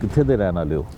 ਕਿੱਥੇ ਦੇ ਰਹਿਣ ਵਾਲੇ ਹੋ?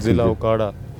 ਜ਼ਿਲ੍ਹਾ ਉਕਾੜਾ।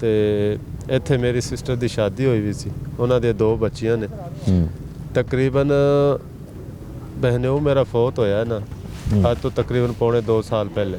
ਤੇ ਇੱਥੇ ਮੇਰੀ ਸਿਸਟਰ ਦੀ ਸ਼ਾਦੀ ਹੋਈ ਵੀ ਸੀ, ਉਹਨਾਂ ਦੇ ਦੋ ਬੱਚੀਆਂ ਨੇ। ਤਕਰੀਬਨ ਬਹਿਨੇ ਉਹ ਮੇਰਾ ਫੌਤ ਹੋਇਆ ਨਾ ਅੱਜ ਤੋਂ ਤਕਰੀਬਨ ਪੌਣੇ 2 ਸਾਲ ਪਹਿਲੇ।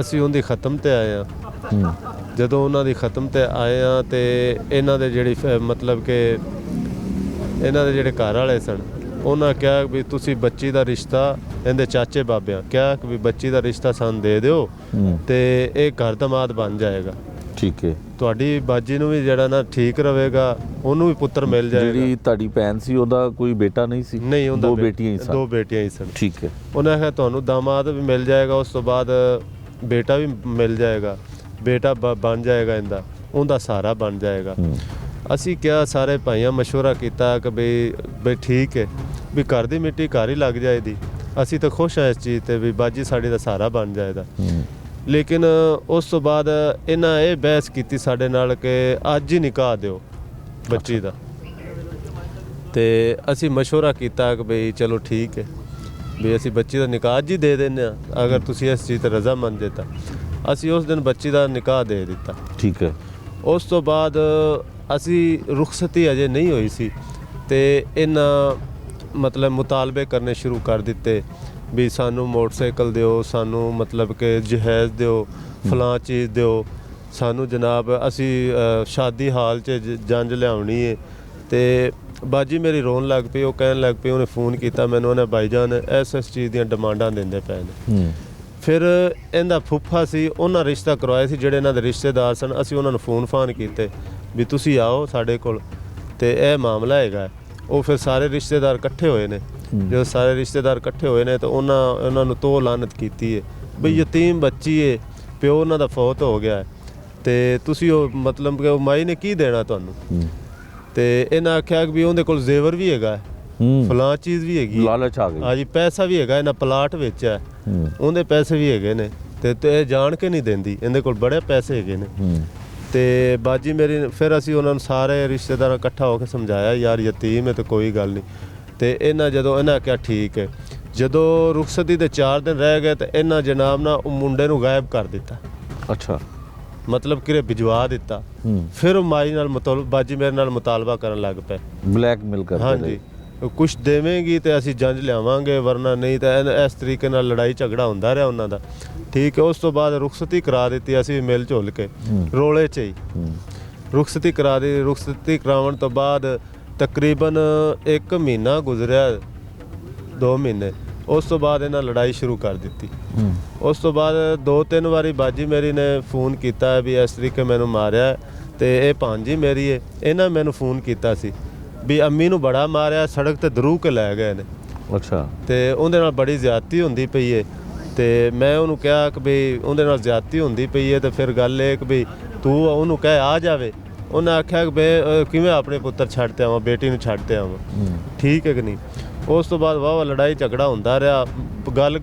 ਅਸੀਂ ਉਹਦੀ ਖਤਮ ਤੇ ਆਏ ਆ। ਜਦੋਂ ਉਹਨਾਂ ਦੀ ਖਤਮ ਤੇ ਆਏ ਆ ਤੇ ਇਹਨਾਂ ਦੇ ਜਿਹੜੀ ਮਤਲਬ ਕਿ ਇਹਨਾਂ ਦੇ ਜਿਹੜੇ ਘਰ ਵਾਲੇ ਸਨ, ਉਹਨਾਂ ਕਿਹਾ ਵੀ ਤੁਸੀਂ ਬੱਚੀ ਦਾ ਰਿਸ਼ਤਾ ਇਹਦੇ ਚਾਚੇ ਬਾਬਿਆਂ ਕਿਹਾ ਕਿ ਵੀ ਬੱਚੀ ਦਾ ਰਿਸ਼ਤਾ ਸਾਨੂੰ ਦੇ ਦਿਓ ਤੇ ਇਹ ਘਰ ਦਮਾਦ ਬਣ ਜਾਏਗਾ। ਠੀਕ ਹੈ। ਤੁਹਾਡੀ ਬਾਜੀ ਨੂੰ ਵੀ ਜਿਹੜਾ ਨਾ ਠੀਕ ਰਹੇਗਾ, ਉਹਨੂੰ ਵੀ ਪੁੱਤਰ ਮਿਲ ਜਾਏਗਾ। ਜਿਹੜੀ ਤੁਹਾਡੀ ਭੈਣ ਸੀ ਉਹਦਾ ਕੋਈ ਬੇਟਾ ਨਹੀਂ ਸੀ? ਨਹੀਂ, ਉਹਦਾ ਦੋ ਬੇਟੀਆਂ ਹੀ ਸਨ। ਦੋ ਬੇਟੀਆਂ ਹੀ ਸਨ। ਠੀਕ ਹੈ। ਉਹਨਾਂ ਕਿਹਾ ਤੁਹਾਨੂੰ ਦਾਮਾਦ ਵੀ ਮਿਲ ਜਾਏਗਾ, ਉਸ ਤੋਂ ਬਾਅਦ ਬੇਟਾ ਵੀ ਮਿਲ ਜਾਏਗਾ, ਬੇਟਾ ਬਣ ਜਾਏਗਾ, ਉਹਦਾ ਸਹਾਰਾ ਬਣ ਜਾਏਗਾ। ਅਸੀਂ ਕਿਹਾ ਸਾਰੇ ਭਾਈਆਂ ਮਸ਼ਵਰਾ ਕੀਤਾ ਕਿ ਬਈ ਠੀਕ ਹੈ ਵੀ ਘਰ ਦੀ ਮਿੱਟੀ ਘਰ ਹੀ ਲੱਗ ਜਾਏਗੀ, ਅਸੀਂ ਤਾਂ ਖੁਸ਼ ਹਾਂ ਇਸ ਚੀਜ਼ ਤੇ ਵੀ ਬਾਜੀ ਸਾਡੀ ਦਾ ਸਹਾਰਾ ਬਣ ਜਾਏਗਾ। ਲੇਕਿਨ ਉਸ ਤੋਂ ਬਾਅਦ ਇਹਨਾਂ ਇਹ ਬਹਿਸ ਕੀਤੀ ਸਾਡੇ ਨਾਲ ਕਿ ਅੱਜ ਹੀ ਨਿਕਾਹ ਦਿਓ ਬੱਚੀ ਦਾ। ਤੇ ਅਸੀਂ ਮਸ਼ਵਰਾ ਕੀਤਾ ਕਿ ਬਈ ਚਲੋ ਠੀਕ ਹੈ ਵੀ ਅਸੀਂ ਬੱਚੀ ਦਾ ਨਿਕਾਹ ਅੱਜ ਹੀ ਦੇ ਦਿੰਦੇ ਹਾਂ, ਅਗਰ ਤੁਸੀਂ ਇਸ ਚੀਜ਼ ਤੇ ਰਜ਼ਾਮੰਦ ਜੇ ਤਾਂ। ਅਸੀਂ ਉਸ ਦਿਨ ਬੱਚੀ ਦਾ ਨਿਕਾਹ ਦੇ ਦਿੱਤਾ। ਠੀਕ ਹੈ। ਉਸ ਤੋਂ ਬਾਅਦ ਅਸੀਂ ਰੁਖਸਤੀ ਅਜੇ ਨਹੀਂ ਹੋਈ ਸੀ ਤੇ ਇਹਨਾਂ ਮਤਲਬ ਮੁਤਾਲਬੇ ਕਰਨੇ ਸ਼ੁਰੂ ਕਰ ਦਿੱਤੇ ਵੀ ਸਾਨੂੰ ਮੋਟਰਸਾਈਕਲ ਦਿਓ, ਸਾਨੂੰ ਮਤਲਬ ਕਿ ਜਹੇਜ਼ ਦਿਓ, ਫਲਾਂ ਚੀਜ਼ ਦਿਓ ਸਾਨੂੰ ਜਨਾਬ, ਅਸੀਂ ਸ਼ਾਦੀ ਹਾਲ 'ਚ ਜੰਜ ਲਿਆਉਣੀ ਹੈ। ਤੇ ਬਾਜੀ ਮੇਰੀ ਰੋਣ ਲੱਗ ਪਈ, ਉਹ ਕਹਿਣ ਲੱਗ ਪਈ, ਉਹਨੇ ਫੋਨ ਕੀਤਾ ਮੈਨੂੰ, ਉਹਨੇ ਭਾਈਜਾਨ ਇਸ ਚੀਜ਼ ਦੀਆਂ ਡਿਮਾਂਡਾਂ ਦਿੰਦੇ ਪਏ ਨੇ। ਫਿਰ ਇਹਦਾ ਫੁੱਫਾ ਸੀ, ਉਹਨਾਂ ਰਿਸ਼ਤਾ ਕਰਵਾਇਆ ਸੀ, ਜਿਹੜੇ ਇਹਨਾਂ ਦੇ ਰਿਸ਼ਤੇਦਾਰ ਸਨ। ਅਸੀਂ ਉਹਨਾਂ ਨੂੰ ਫੋਨ ਫਾਨ ਕੀਤੇ ਵੀ ਤੁਸੀਂ ਆਓ ਸਾਡੇ ਕੋਲ ਤੇ ਇਹ ਮਾਮਲਾ ਹੈਗਾ। ਉਹ ਫਿਰ ਸਾਰੇ ਰਿਸ਼ਤੇਦਾਰ ਇਕੱਠੇ ਹੋਏ ਨੇ। ਜਦੋਂ ਸਾਰੇ ਰਿਸ਼ਤੇਦਾਰ ਇਕੱਠੇ ਹੋਏ ਨੇ ਤਾਂ ਉਹਨਾਂ ਨੂੰ ਤੋ ਲਾਨਤ ਕੀਤੀ ਹੈ ਬਈ ਯਤੀਮ ਬੱਚੀ ਹੈ, ਪਿਓ ਉਹਨਾਂ ਦਾ ਫੌਤ ਹੋ ਗਿਆ ਤੇ ਤੁਸੀਂ ਉਹ ਮਤਲਬ ਕਿ ਉਹ ਮਾਈ ਨੇ ਕੀ ਦੇਣਾ ਤੁਹਾਨੂੰ। ਤੇ ਇਹਨਾਂ ਆਖਿਆ ਵੀ ਉਹਦੇ ਕੋਲ ਜ਼ੇਵਰ ਵੀ ਹੈਗਾ, ਫਲਾਂ ਚੀਜ਼ ਵੀ ਹੈਗੀ, ਲਾਲਚ ਆ ਗਈ। ਹਾਂਜੀ, ਪੈਸਾ ਵੀ ਹੈਗਾ, ਇਹਨਾਂ ਪਲਾਟ ਵਿੱਚ ਹੈ, ਉਹਦੇ ਪੈਸੇ ਵੀ ਹੈਗੇ ਨੇ ਤੇ ਇਹ ਜਾਣ ਕੇ ਨਹੀਂ ਦਿੰਦੀ, ਇਹਦੇ ਕੋਲ ਬੜੇ ਪੈਸੇ ਹੈਗੇ ਨੇ। ਤੇ ਬਾਜੀ ਮੇਰੀ ਫਿਰ ਅਸੀਂ ਉਹਨਾਂ ਨੂੰ ਸਾਰੇ ਰਿਸ਼ਤੇਦਾਰਾਂ ਇਕੱਠਾ ਹੋ ਕੇ ਸਮਝਾਇਆ ਯਾਰ ਯਤੀਮ ਹੈ ਤੇ ਕੋਈ ਗੱਲ ਨਹੀਂ। ਤੇ ਜਦੋਂ ਇਹਨਾਂ ਕਿਹਾ ਠੀਕ ਹੈ। ਜਦੋਂ ਰੁਖਸਤੀ ਦੇ 4 ਦਿਨ ਰਹਿ ਗਏ ਤੇ ਇਹਨਾਂ ਜਨਾਬ ਨਾ ਉਹ ਮੁੰਡੇ ਨੂੰ ਗਾਇਬ ਕਰ ਦਿੱਤਾ। ਅੱਛਾ। ਮਤਲਬ ਕਿ ਭਿਜਵਾ ਦਿੱਤਾ। ਫਿਰ ਉਹ ਮਾਈ ਨਾਲ ਬਾਜੀ ਮੇਰੇ ਨਾਲ ਮੁਤਾਲਬਾ ਕਰਨ ਲੱਗ ਪਏ, ਬਲੈਕਮੇਲ ਕਰਦੇ। ਹਾਂਜੀ, ਕੁਛ ਦੇਵੇਂਗੀ ਤੇ ਅਸੀਂ ਜੰਜ ਲਿਆਵਾਂਗੇ, ਵਰਨਾ ਨਹੀਂ। ਤਾਂ ਇਸ ਤਰੀਕੇ ਨਾਲ ਲੜਾਈ ਝਗੜਾ ਹੁੰਦਾ ਰਿਹਾ ਉਹਨਾਂ ਦਾ। ਠੀਕ ਹੈ। ਉਸ ਤੋਂ ਬਾਅਦ ਰੁਖਸਤੀ ਕਰਾ ਦਿੱਤੀ ਅਸੀਂ ਮਿਲ ਝੁਲ ਕੇ, ਰੋਲੇ 'ਚ ਹੀ ਰੁਖਸਤੀ ਕਰਾ ਦਿੱਤੀ। ਰੁਖਸਤੀ ਕਰਾਉਣ ਤੋਂ ਬਾਅਦ ਤਕਰੀਬਨ 1 ਮਹੀਨਾ ਗੁਜ਼ਰਿਆ, 2 ਮਹੀਨੇ ਉਸ ਤੋਂ ਬਾਅਦ ਇਹਨਾਂ ਲੜਾਈ ਸ਼ੁਰੂ ਕਰ ਦਿੱਤੀ। ਉਸ ਤੋਂ ਬਾਅਦ 2-3 ਵਾਰੀ ਬਾਜੀ ਮੇਰੀ ਨੇ ਫੋਨ ਕੀਤਾ ਵੀ ਇਸ ਤਰੀਕੇ ਮੈਨੂੰ ਮਾਰਿਆ, ਤੇ ਇਹ ਭਾਂਜੀ ਮੇਰੀ ਹੈ, ਇਹਨਾਂ ਮੈਨੂੰ ਫੋਨ ਕੀਤਾ ਸੀ ਵੀ ਅੰਮੀ ਨੂੰ ਬੜਾ ਮਾਰਿਆ, ਸੜਕ ਤੇ ਦਰੂ ਕੇ ਲੈ ਗਏ ਨੇ। ਅੱਛਾ। ਤੇ ਉਹਦੇ ਨਾਲ ਬੜੀ ਜ਼ਿਆਦਤੀ ਹੁੰਦੀ ਪਈ ਹੈ, ਤੇ ਮੈਂ ਉਹਨੂੰ ਕਿਹਾ ਕਿ ਵੀ ਉਹਦੇ ਨਾਲ ਜ਼ਿਆਦਤੀ ਹੁੰਦੀ ਪਈ ਹੈ, ਤੇ ਫਿਰ ਗੱਲ ਇਹ ਕਿ ਵੀ ਤੂੰ ਉਹਨੂੰ ਕਹਿ ਆ ਜਾਵੇ। ਉਹਨੇ ਆਖਿਆ ਕਿ ਬਈ ਕਿਵੇਂ ਆਪਣੇ ਪੁੱਤਰ ਛੱਡ ਤੇ ਆਵਾਂ, ਬੇਟੀ ਨੂੰ ਛੱਡ ਤੇ ਆਵਾਂ, ਠੀਕ ਹੈ ਕਿ ਨਹੀਂ। ਉਸ ਤੋਂ ਬਾਅਦ ਵਾਹ ਲੜਾਈ ਝਗੜਾ ਹੁੰਦਾ ਰਿਹਾ,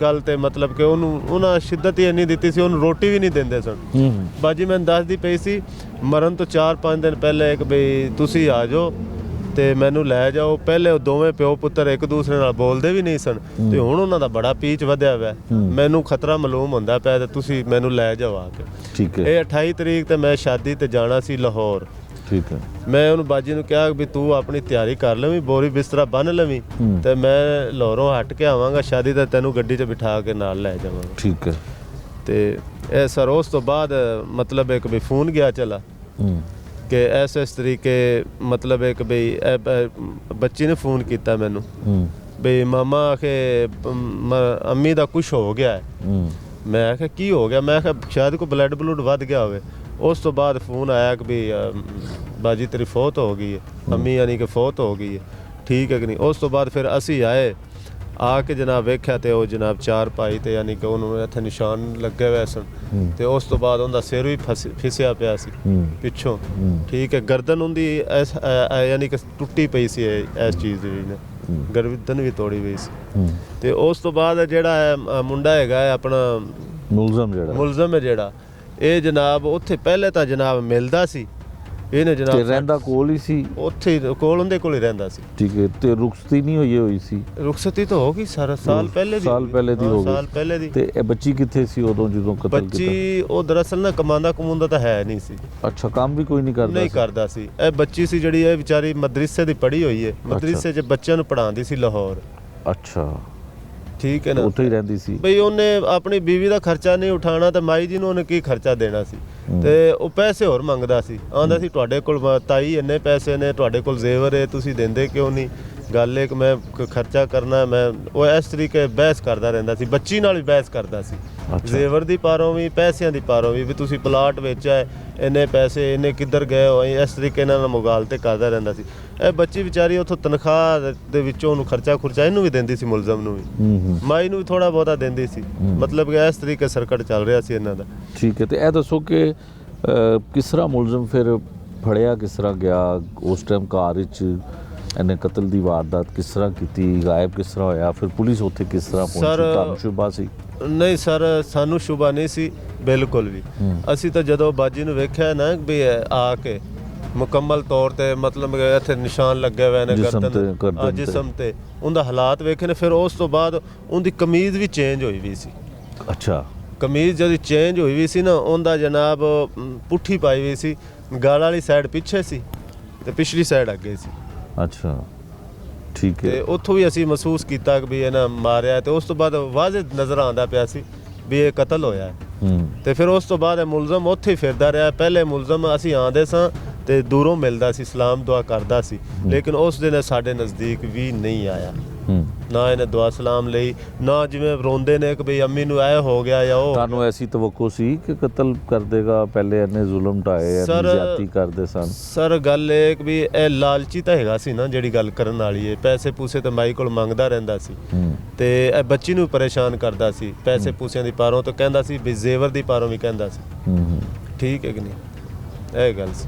ਗੱਲ ਤੇ ਮਤਲਬ ਕਿ ਉਹਨਾਂ ਸ਼ਿੱਦਤ ਹੀ ਇੰਨੀ ਦਿੱਤੀ ਸੀ, ਉਹਨੂੰ ਰੋਟੀ ਵੀ ਨਹੀਂ ਦਿੰਦੇ ਸਨ। ਬਾਜੀ ਮੈਨੂੰ ਦੱਸਦੀ ਪਈ ਸੀ ਮਰਨ ਤੋਂ 4-5 ਦਿਨ ਪਹਿਲੇ ਕਿ ਬਈ ਤੁਸੀਂ ਆ ਜਾਓ ਤੇ ਮੈਨੂੰ ਲੈ ਜਾਓ। ਪਹਿਲੇ ਉਹ ਦੋਵੇਂ ਪਿਓ ਪੁੱਤਰ ਇੱਕ ਦੂਸਰੇ ਨਾਲ ਬੋਲਦੇ ਵੀ ਨਹੀਂ ਸਨ, ਤੇ ਹੁਣ ਉਹਨਾਂ ਦਾ ਬੜਾ ਪੀਚ ਵਧਿਆ ਹੋਇਆ। ਮੈਨੂੰ ਖਤਰਾ ਮਾਲੂਮ ਹੁੰਦਾ ਪਿਆ ਤੇ ਤੁਸੀਂ ਮੈਨੂੰ ਲੈ ਜਾਓ ਆ ਕੇ। ਠੀਕ ਹੈ। ਇਹ 28 ਤਰੀਕ ਤੇ ਮੈਂ ਸ਼ਾਦੀ ਤੇ ਜਾਣਾ ਸੀ ਲਾਹੌਰ। ਠੀਕ ਹੈ। ਮੈਂ ਉਹਨੂੰ ਬਾਜੀ ਨੂੰ ਕਿਹਾ ਵੀ ਤੂੰ ਆਪਣੀ ਤਿਆਰੀ ਕਰ ਲਵੀਂ, ਬੋਰੀ ਬਿਸਤਰਾ ਬੰਨ ਲਵੀਂ, ਤੇ ਮੈਂ ਲਾਹੌਰੋਂ ਹਟ ਕੇ ਆਵਾਂਗਾ ਸ਼ਾਦੀ ਤੇ ਤੈਨੂੰ ਗੱਡੀ 'ਚ ਬਿਠਾ ਕੇ ਨਾਲ ਲੈ ਜਾਵਾਂਗਾ। ਠੀਕ ਹੈ। ਤੇ ਇਹ ਸਰ ਉਸ ਤੋਂ ਬਾਅਦ ਮਤਲਬ ਇੱਕ ਵੀ ਫੋਨ ਗਿਆ ਚਲਾ ਕਿ ਇਸ ਤਰੀਕੇ ਮਤਲਬ ਇੱਕ ਬਈ ਬੱਚੀ ਨੇ ਫੋਨ ਕੀਤਾ ਮੈਨੂੰ ਬਈ ਮਾਮਾ ਆਖੇ ਅੰਮੀ ਦਾ ਕੁਛ ਹੋ ਗਿਆ ਹੈ। ਮੈਂ ਆਖਿਆ ਕੀ ਹੋ ਗਿਆ? ਮੈਂ ਆਖਿਆ ਸ਼ਾਇਦ ਕੋਈ ਬਲੱਡ ਵੱਧ ਗਿਆ ਹੋਵੇ। ਉਸ ਤੋਂ ਬਾਅਦ ਫੋਨ ਆਇਆ ਕਿ ਵੀ ਬਾਜੀ ਤੇਰੀ ਫੌਤ ਹੋ ਗਈ ਹੈ, ਅੰਮੀ ਯਾਨੀ ਕਿ ਫੌਤ ਹੋ ਗਈ ਹੈ, ਠੀਕ ਹੈ ਕਿ ਨਹੀਂ। ਉਸ ਤੋਂ ਬਾਅਦ ਫਿਰ ਅਸੀਂ ਆਏ, ਆ ਕੇ ਜਨਾਬ ਵੇਖਿਆ ਤੇ ਉਹ ਜਨਾਬ 4 ਭਾਈ ਤੇ ਯਾਨੀ ਕਿ ਉਹਨੂੰ ਇੱਥੇ ਨਿਸ਼ਾਨ ਲੱਗੇ ਹੋਏ ਸਨ, ਤੇ ਉਸ ਤੋਂ ਬਾਅਦ ਉਹਦਾ ਸਿਰ ਵੀ ਫਿਸਿਆ ਪਿਆ ਸੀ ਪਿੱਛੋਂ, ਠੀਕ ਹੈ। ਗਰਦਨ ਉਹਦੀ ਯਾਨੀ ਕਿ ਟੁੱਟੀ ਪਈ ਸੀ ਇਸ ਚੀਜ਼ ਦੀ ਨੇ, ਗਰਦਨ ਵੀ ਤੋੜੀ ਪਈ ਸੀ। ਤੇ ਉਸ ਤੋਂ ਬਾਅਦ ਜਿਹੜਾ ਮੁੰਡਾ ਹੈਗਾ ਆਪਣਾ ਮੁਲਜ਼ਮ ਹੈ ਜਿਹੜਾ, ਇਹ ਜਨਾਬ ਉੱਥੇ ਪਹਿਲੇ ਤਾਂ ਜਨਾਬ ਮਿਲਦਾ ਸੀ, ਇਹਨੇ ਜਨਾਬ ਰਹਿੰਦਾ ਕੋਲ ਹੀ ਸੀ, ਉੱਥੇ ਕੋਲ ਉਹਦੇ ਕੋਲ ਹੀ ਰਹਿੰਦਾ ਸੀ। ਠੀਕ ਹੈ। ਤੇ ਰੁਖਸਤੀ ਨਹੀਂ ਹੋਈ ਸੀ? ਰੁਖਸਤੀ ਤਾਂ ਹੋ ਗਈ ਸਾਲ ਪਹਿਲੇ ਦੀ ਹੋ ਗਈ। ਸਾਲ ਪਹਿਲੇ ਦੀ। ਤੇ ਇਹ ਬੱਚੀ ਕਿੱਥੇ ਸੀ ਉਦੋਂ ਜਦੋਂ ਕਤਲ ਕੀਤਾ? ਬੱਚੀ ਉਹ ਦਰਅਸਲ ਨਾ ਕਮਾਉਂਦਾ ਤਾਂ ਹੈ ਨਹੀਂ ਸੀ। ਅੱਛਾ, ਕੰਮ ਵੀ ਕੋਈ ਨਹੀਂ ਕਰਦਾ ਸੀ। ਇਹ ਬੱਚੀ ਸੀ ਜਿਹੜੀ ਇਹ ਵਿਚਾਰੀ ਮਦਰਸੇ ਦੀ ਪੜ੍ਹੀ ਹੋਈ ਹੈ, ਮਦਰਸੇ 'ਚ ਬੱਚਿਆਂ ਨੂੰ ਪੜ੍ਹਾਉਂਦੀ ਸੀ ਲਾਹੌਰ। ਅੱਛਾ, ਠੀਕ ਹੈ ਨਾ, ਉੱਥੇ ਹੀ ਰਹਿੰਦੀ ਸੀ। ਬਈ ਉਹਨੇ ਆਪਣੀ ਬੀਵੀ ਦਾ ਖਰਚਾ ਨਹੀਂ ਉਠਾਉਣਾ ਤੇ ਮਾਈ ਜੀ ਨੂੰ ਉਹਨੇ ਕੀ ਖਰਚਾ ਦੇਣਾ ਸੀ, ਤੇ ਉਹ ਪੈਸੇ ਹੋਰ ਮੰਗਦਾ ਸੀ। ਆਂਦਾ ਸੀ ਤੁਹਾਡੇ ਕੋਲ ਤਾਈ ਇੰਨੇ ਪੈਸੇ ਨੇ, ਤੁਹਾਡੇ ਕੋਲ ਜ਼ੇਵਰ ਹੈ, ਤੁਸੀਂ ਦਿੰਦੇ ਕਿਉਂ ਨਹੀਂ? ਗੱਲ ਹੈ ਕਿ ਮੈਂ ਖਰਚਾ ਕਰਨਾ, ਮੈਂ ਉਹ ਇਸ ਤਰੀਕੇ ਬਹਿਸ ਕਰਦਾ ਰਹਿੰਦਾ ਸੀ, ਬੱਚੀ ਨਾਲ ਵੀ ਬਹਿਸ ਕਰਦਾ ਸੀ, ਜ਼ੇਵਰ ਦੀ ਪਾਰੋਂ ਵੀ ਪੈਸਿਆਂ ਦੀ ਪਾਰੋਂ ਵੀ ਤੁਸੀਂ ਪਲਾਟ ਵੇਚਿਆ, ਇੰਨੇ ਪੈਸੇ ਇੰਨੇ ਕਿੱਧਰ ਗਏ ਹੋ, ਇਸ ਤਰੀਕੇ ਨਾਲ ਮੁਗਾਲਤੇ ਕਰਦਾ ਰਹਿੰਦਾ ਸੀ। ਇਹ ਬੱਚੀ ਵਿਚਾਰੀ ਉੱਥੋਂ ਤਨਖਾਹ ਦੇ ਵਿੱਚੋਂ ਉਹਨੂੰ ਖਰਚਾ ਇਹਨੂੰ ਵੀ ਦਿੰਦੀ ਸੀ, ਮੁਲਜ਼ਮ ਨੂੰ ਵੀ, ਮਾਈ ਨੂੰ ਵੀ ਥੋੜਾ ਬਹੁਤਾ ਦਿੰਦੀ ਸੀ। ਮਤਲਬ ਕਿ ਇਸ ਤਰੀਕੇ ਸਰਕਟ ਚੱਲ ਰਿਹਾ ਸੀ ਇਹਨਾਂ ਦਾ। ਠੀਕ ਹੈ। ਤੇ ਇਹ ਦੱਸੋ ਕਿ ਕਿਸ ਤਰ੍ਹਾਂ ਮੁਲਜ਼ਮ ਫਿਰ ਫੜਿਆ, ਕਿਸ ਤਰ੍ਹਾਂ ਗਿਆ ਉਸ ਟਾਈਮ ਕਾਰ ਵਿੱਚ, ਇਹਨੇ ਕਤਲ ਦੀ ਵਾਰਦਾਤ ਕਿਸ ਤਰ੍ਹਾਂ ਕੀਤੀ, ਗਾਇਬ ਕਿਸ ਤਰ੍ਹਾਂ ਹੋਇਆ, ਫਿਰ ਪੁਲਿਸ ਉੱਥੇ ਕਿਸ ਤਰ੍ਹਾਂ ਪਹੁੰਚੀ? ਤੁਹਾਨੂੰ ਸ਼ੁਬਾ ਸੀ? ਨਹੀਂ ਸਰ, ਸਾਨੂੰ ਸ਼ੁਬਾ ਨਹੀਂ ਸੀ ਬਿਲਕੁਲ ਵੀ। ਅਸੀਂ ਤਾਂ ਜਦੋਂ ਬਾਜੀ ਨੂੰ ਵੇਖਿਆ ਨਾ ਵੀ ਆ ਕੇ ਮੁਕੰਮਲ ਤੌਰ ਤੇ ਮਤਲਬ ਇੱਥੇ ਨਿਸ਼ਾਨ ਲੱਗੇ ਹੋਏ ਨੇ ਗਰਦਨ ਜਿਸਮ ਤੇ, ਉਹਦਾ ਹਾਲਾਤ ਵੇਖੇ ਨੇ, ਫਿਰ ਉਸ ਤੋਂ ਬਾਅਦ ਉਹਦੀ ਕਮੀਜ਼ ਵੀ ਚੇਂਜ ਹੋਈ ਵੀ ਸੀ। ਅੱਛਾ। ਕਮੀਜ਼ ਜਦੋਂ ਚੇਂਜ ਹੋਈ ਵੀ ਸੀ ਨਾ, ਉਹਦਾ ਜਨਾਬ ਪੁੱਠੀ ਪਾਈ ਵੀ ਸੀ, ਗਾਲ ਵਾਲੀ ਸਾਈਡ ਪਿੱਛੇ ਸੀ ਤੇ ਪਿਛਲੀ ਸਾਈਡ ਅੱਗੇ ਸੀ। ਅੱਛਾ, ਠੀਕ ਹੈ। ਤੇ ਉੱਥੋਂ ਵੀ ਅਸੀਂ ਮਹਿਸੂਸ ਕੀਤਾ ਕਿ ਵੀ ਇਹਨਾਂ ਮਾਰਿਆ, ਤੇ ਉਸ ਤੋਂ ਬਾਅਦ ਵਾਜ਼ਿਹ ਨਜ਼ਰ ਆਉਂਦਾ ਪਿਆ ਸੀ ਵੀ ਇਹ ਕਤਲ ਹੋਇਆ ਹੈ। ਤੇ ਫਿਰ ਉਸ ਤੋਂ ਬਾਅਦ ਇਹ ਮੁਲਜ਼ਮ ਉੱਥੇ ਹੀ ਫਿਰਦਾ ਰਿਹਾ। ਪਹਿਲੇ ਮੁਲਜ਼ਮ ਅਸੀਂ ਆਉਂਦੇ ਸਾਂ ਤੇ ਦੂਰੋਂ ਮਿਲਦਾ ਸੀ, ਸਲਾਮ ਦੁਆ ਕਰਦਾ ਸੀ, ਲੇਕਿਨ ਉਸ ਦਿਨ ਸਾਡੇ ਨਜ਼ਦੀਕ ਵੀ ਨਹੀਂ ਆਇਆ, ਨਾ ਇਹਨੇ ਦੁਆ ਸਲਾਮ ਲਈ, ਨਾ ਜਿਵੇਂ ਰੋਂਦੇ ਨੇ ਕਿ ਬਈ ਅੰਮੀ ਨੂੰ ਐ ਹੋ ਗਿਆ ਜਾਂ ਉਹ। ਤੁਹਾਨੂੰ ਐਸੀ ਤਵੱਕੋ ਸੀ ਕਿ ਕਤਲ ਕਰ ਦੇਗਾ? ਪਹਿਲੇ ਇਹਨੇ ਜ਼ੁਲਮ ਢਾਏ, ਜ਼ਿਆਦਤੀ ਕਰਦੇ ਸਨ। ਸਰ ਗੱਲ ਇਹ ਕਿ ਵੀ ਇਹ ਲਾਲਚੀ ਤਾਂ ਹੈਗਾ ਸੀ ਨਾ, ਜਿਹੜੀ ਗੱਲ ਕਰਨ ਵਾਲੀ ਹੈ, ਪੈਸੇ ਪੂਸੇ ਤਾਂ ਮਾਈ ਕੋਲ ਮੰਗਦਾ ਰਹਿੰਦਾ ਸੀ, ਤੇ ਇਹ ਬੱਚੀ ਨੂੰ ਪਰੇਸ਼ਾਨ ਕਰਦਾ ਸੀ, ਪੈਸੇ ਪੂਸਿਆਂ ਦੀ ਪਾਰੋਂ ਤਾਂ ਕਹਿੰਦਾ ਸੀ, ਵੀ ਜ਼ੇਵਰ ਦੀ ਪਾਰੋਂ ਵੀ ਕਹਿੰਦਾ ਸੀ। ਠੀਕ ਹੈ ਕਿ ਨਹੀਂ, ਇਹ ਗੱਲ ਸੀ।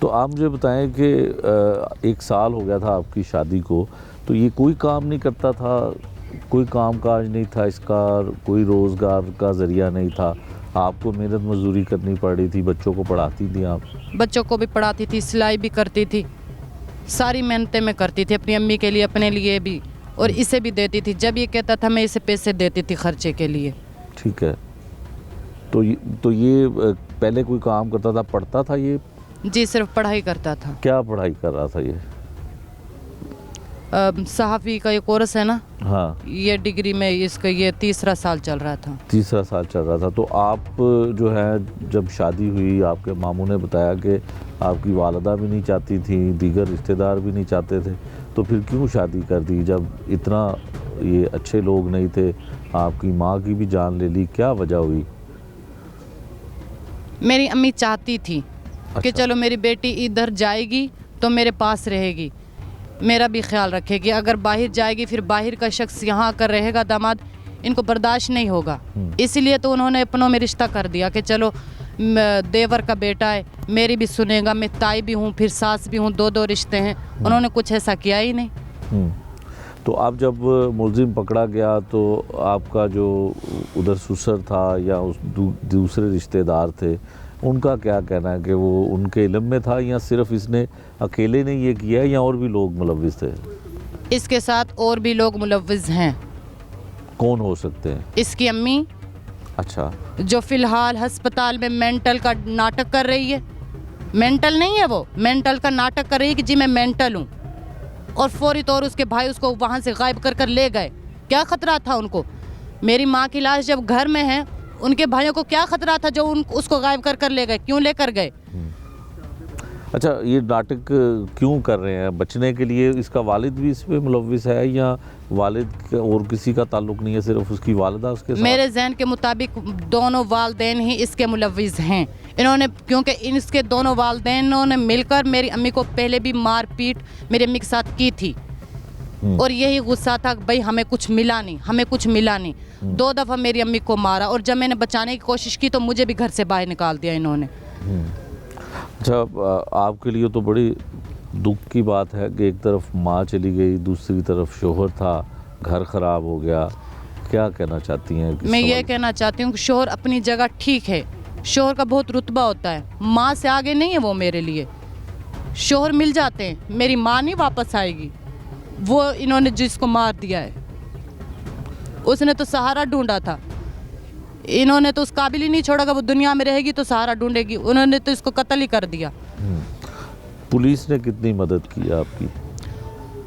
تو آپ مجھے بتائیں کہ 1 سال ہو گیا تھا آپ کی شادی کو، تو یہ کوئی کام نہیں کرتا تھا، کوئی کام کاج نہیں تھا اس کا، کوئی روزگار کا ذریعہ نہیں تھا، آپ کو محنت مزدوری کرنی پڑ رہی تھی، بچوں کو پڑھاتی تھی آپ؟ بچوں کو بھی پڑھاتی تھی، سلائی بھی کرتی تھی، ساری محنتیں میں کرتی تھی اپنی امی کے لیے، اپنے لیے بھی، اور اسے بھی دیتی تھی، جب یہ کہتا تھا میں اسے پیسے دیتی تھی خرچے کے لیے۔ ٹھیک ہے، تو یہ پہلے کوئی کام کرتا تھا، پڑھتا تھا یہ؟ جی صرف پڑھائی کرتا تھا۔ کیا پڑھائی کر رہا تھا یہ؟ صحافی کا یہ کورس ہے نا، ہاں، یہ ڈگری میں اس کا یہ 3را سال چل رہا تھا۔ 3را سال چل رہا تھا۔ تو آپ جو ہے جب شادی ہوئی، آپ کے ماموں نے بتایا کہ آپ کی والدہ بھی نہیں چاہتی تھی، دیگر رشتہ دار بھی نہیں چاہتے تھے، تو پھر کیوں شادی کر دی جب اتنا یہ اچھے لوگ نہیں تھے؟ آپ کی ماں کی بھی جان لے لی، کیا وجہ ہوئی؟ میری امی چاہتی تھی کہ اچھا۔ چلو میری بیٹی ادھر جائے گی تو میرے پاس رہے گی، میرا بھی خیال رکھے گی، اگر باہر جائے گی پھر باہر کا شخص یہاں آ کر رہے گا داماد، ان کو برداشت نہیں ہوگا، اسی لیے تو انہوں نے اپنوں میں رشتہ کر دیا کہ چلو دیور کا بیٹا ہے، میری بھی سنے گا، میں تائی بھی ہوں پھر ساس بھی ہوں، 2 رشتے ہیں، انہوں نے کچھ ایسا کیا ہی نہیں۔ تو آپ جب ملزم پکڑا گیا تو آپ کا جو ادھر سسر تھا یا دوسرے رشتہ دار تھے، ان کا کیا کہنا ہے کہ وہ ان کے علم میں تھا یا صرف اس نے اکیلے نے یہ کیا یا اور بھی لوگ ملوث تھے؟ اس کے ساتھ اور بھی لوگ ملوث ہیں۔ کون ہو سکتے ہیں؟ اس کی امی، اچھا، جو فی الحال ہسپتال میں مینٹل کا ناٹک کر رہی ہے، مینٹل نہیں ہے، وہ مینٹل کا ناٹک کر رہی ہے کہ جی میں مینٹل ہوں، اور فوری طور اس کے بھائی اس کو وہاں سے غائب کر لے گئے۔ کیا خطرہ تھا ان کو؟ میری ماں کی لاش جب گھر میں ہے، ان کے بھائیوں کو کیا خطرہ تھا جو اس کو غائب کر لے گئے؟ کیوں لے کر گئے؟ اچھا، یہ ناٹک کیوں کر رہے ہیں؟ بچنے کے لیے؟ اس کا والد بھی اس پہ ملوث ہے یا والد اور کسی کا تعلق نہیں ہے، صرف اس کی والدہ اس کے ساتھ؟ میرے ذہن کے مطابق دونوں والدین ہی اس کے ملوث ہیں، انہوں نے، کیونکہ اس کے دونوں والدینوں نے مل کر میری امی کو پہلے بھی مار پیٹ میری امی کے ساتھ کی تھی، اور یہی غصہ تھا کہ بھائی ہمیں کچھ ملا نہیں، ہمیں کچھ ملا نہیں۔ 2 دفعہ میری امی کو مارا، اور جب میں نے بچانے کی کوشش کی تو مجھے بھی گھر سے باہر نکال دیا انہوں نے۔ اچھا، آپ کے لیے تو بڑی دکھ کی بات ہے کہ ایک طرف ماں چلی گئی، دوسری طرف شوہر تھا، گھر خراب ہو گیا، کیا کہنا چاہتی ہیں؟ میں یہ کہنا چاہتی ہوں کہ شوہر اپنی جگہ ٹھیک ہے، شوہر کا بہت رتبہ ہوتا ہے، ماں سے آگے نہیں ہے وہ میرے لیے۔ شوہر مل جاتے ہیں، میری ماں نہیں واپس آئے گی، وہ انہوں نے جس کو مار دیا ہے، اس نے تو سہارا ڈھونڈا تھا، انہوں نے تو اس قابل ہی نہیں چھوڑا کہ وہ دنیا میں رہے گی تو سہارا ڈھونڈے گی، انہوں نے تو اس کو قتل ہی کر دیا۔ پولیس نے کتنی مدد کی آپ کی؟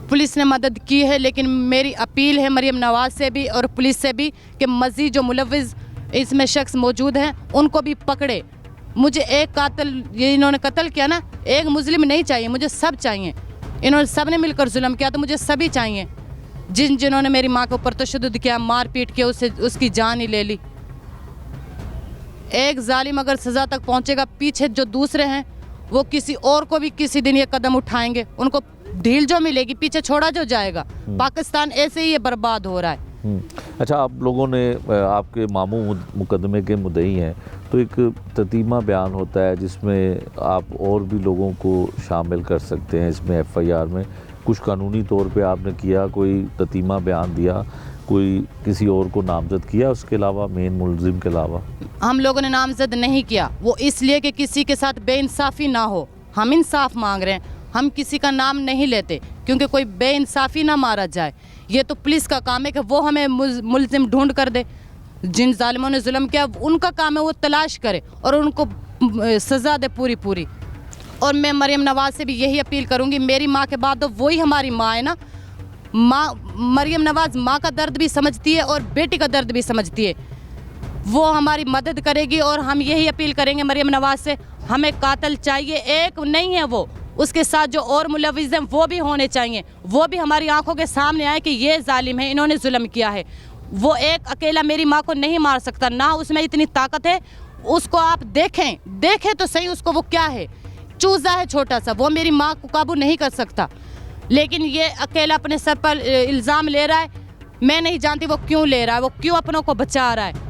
پولیس نے مدد کی ہے، لیکن میری اپیل ہے مریم نواز سے بھی اور پولیس سے بھی کہ مزید جو ملوث اس میں شخص موجود ہیں ان کو بھی پکڑے۔ مجھے ایک قاتل، یہ انہوں نے قتل کیا نا، ایک مظلم نہیں چاہیے، مجھے سب چاہیے، انہوں نے سب نے مل کر ظلم کیا تو مجھے سبھی چاہیے، جنہوں نے میری ماں کے اوپر تشدد کیا، مار پیٹ کیا، اس کی جان ہی لے لی۔ ایک ظالم اگر سزا تک پہنچے گا، پیچھے جو دوسرے ہیں وہ کسی اور کو بھی کسی دن یہ قدم اٹھائیں گے، ان کو ڈھیل جو ملے گی، پیچھے چھوڑا جو جائے گا۔ پاکستان ایسے ہی یہ برباد ہو رہا ہے۔ اچھا، آپ لوگوں نے، آپ کے ماموں مقدمے کے مدعی ہیں، تو ایک تتیمہ بیان ہوتا ہے جس میں آپ اور بھی لوگوں کو شامل کر سکتے ہیں اس میں، ایف آئی آر میں کچھ قانونی طور پہ آپ نے کیا، کوئی تتیمہ بیان دیا، کوئی کسی اور کو نامزد کیا اس کے علاوہ، مین ملزم کے علاوہ؟ ہم لوگوں نے نامزد نہیں کیا، وہ اس لیے کہ کسی کے ساتھ بے انصافی نہ ہو، ہم انصاف مانگ رہے ہیں، ہم کسی کا نام نہیں لیتے کیونکہ کوئی بے انصافی نہ مارا جائے۔ یہ تو پولیس کا کام ہے کہ وہ ہمیں ملزم ڈھونڈ کر دے، جن ظالموں نے ظلم کیا ان کا کام ہے وہ تلاش کرے اور ان کو سزا دے پوری۔ اور میں مریم نواز سے بھی یہی اپیل کروں گی، میری ماں کے بعد تو وہی ہماری ماں ہے نا، ماں مریم نواز ماں کا درد بھی سمجھتی ہے اور بیٹی کا درد بھی سمجھتی ہے، وہ ہماری مدد کرے گی۔ اور ہم یہی اپیل کریں گے مریم نواز سے، ہمیں قاتل چاہیے، ایک نہیں ہے وہ، اس کے ساتھ جو اور ملوث ہیں وہ بھی ہونے چاہیے، وہ بھی ہماری آنکھوں کے سامنے آئے کہ یہ ظالم ہے، انہوں نے ظلم کیا ہے۔ وہ ایک اکیلا میری ماں کو نہیں مار سکتا، نہ اس میں اتنی طاقت ہے، اس کو آپ دیکھیں تو صحیح، اس کو وہ کیا ہے، چوزا ہے چھوٹا سا، وہ میری ماں کو قابو نہیں کر سکتا۔ لیکن یہ اکیلا اپنے سر پر الزام لے رہا ہے، میں نہیں جانتی وہ کیوں لے رہا ہے، وہ کیوں اپنوں کو بچا رہا ہے۔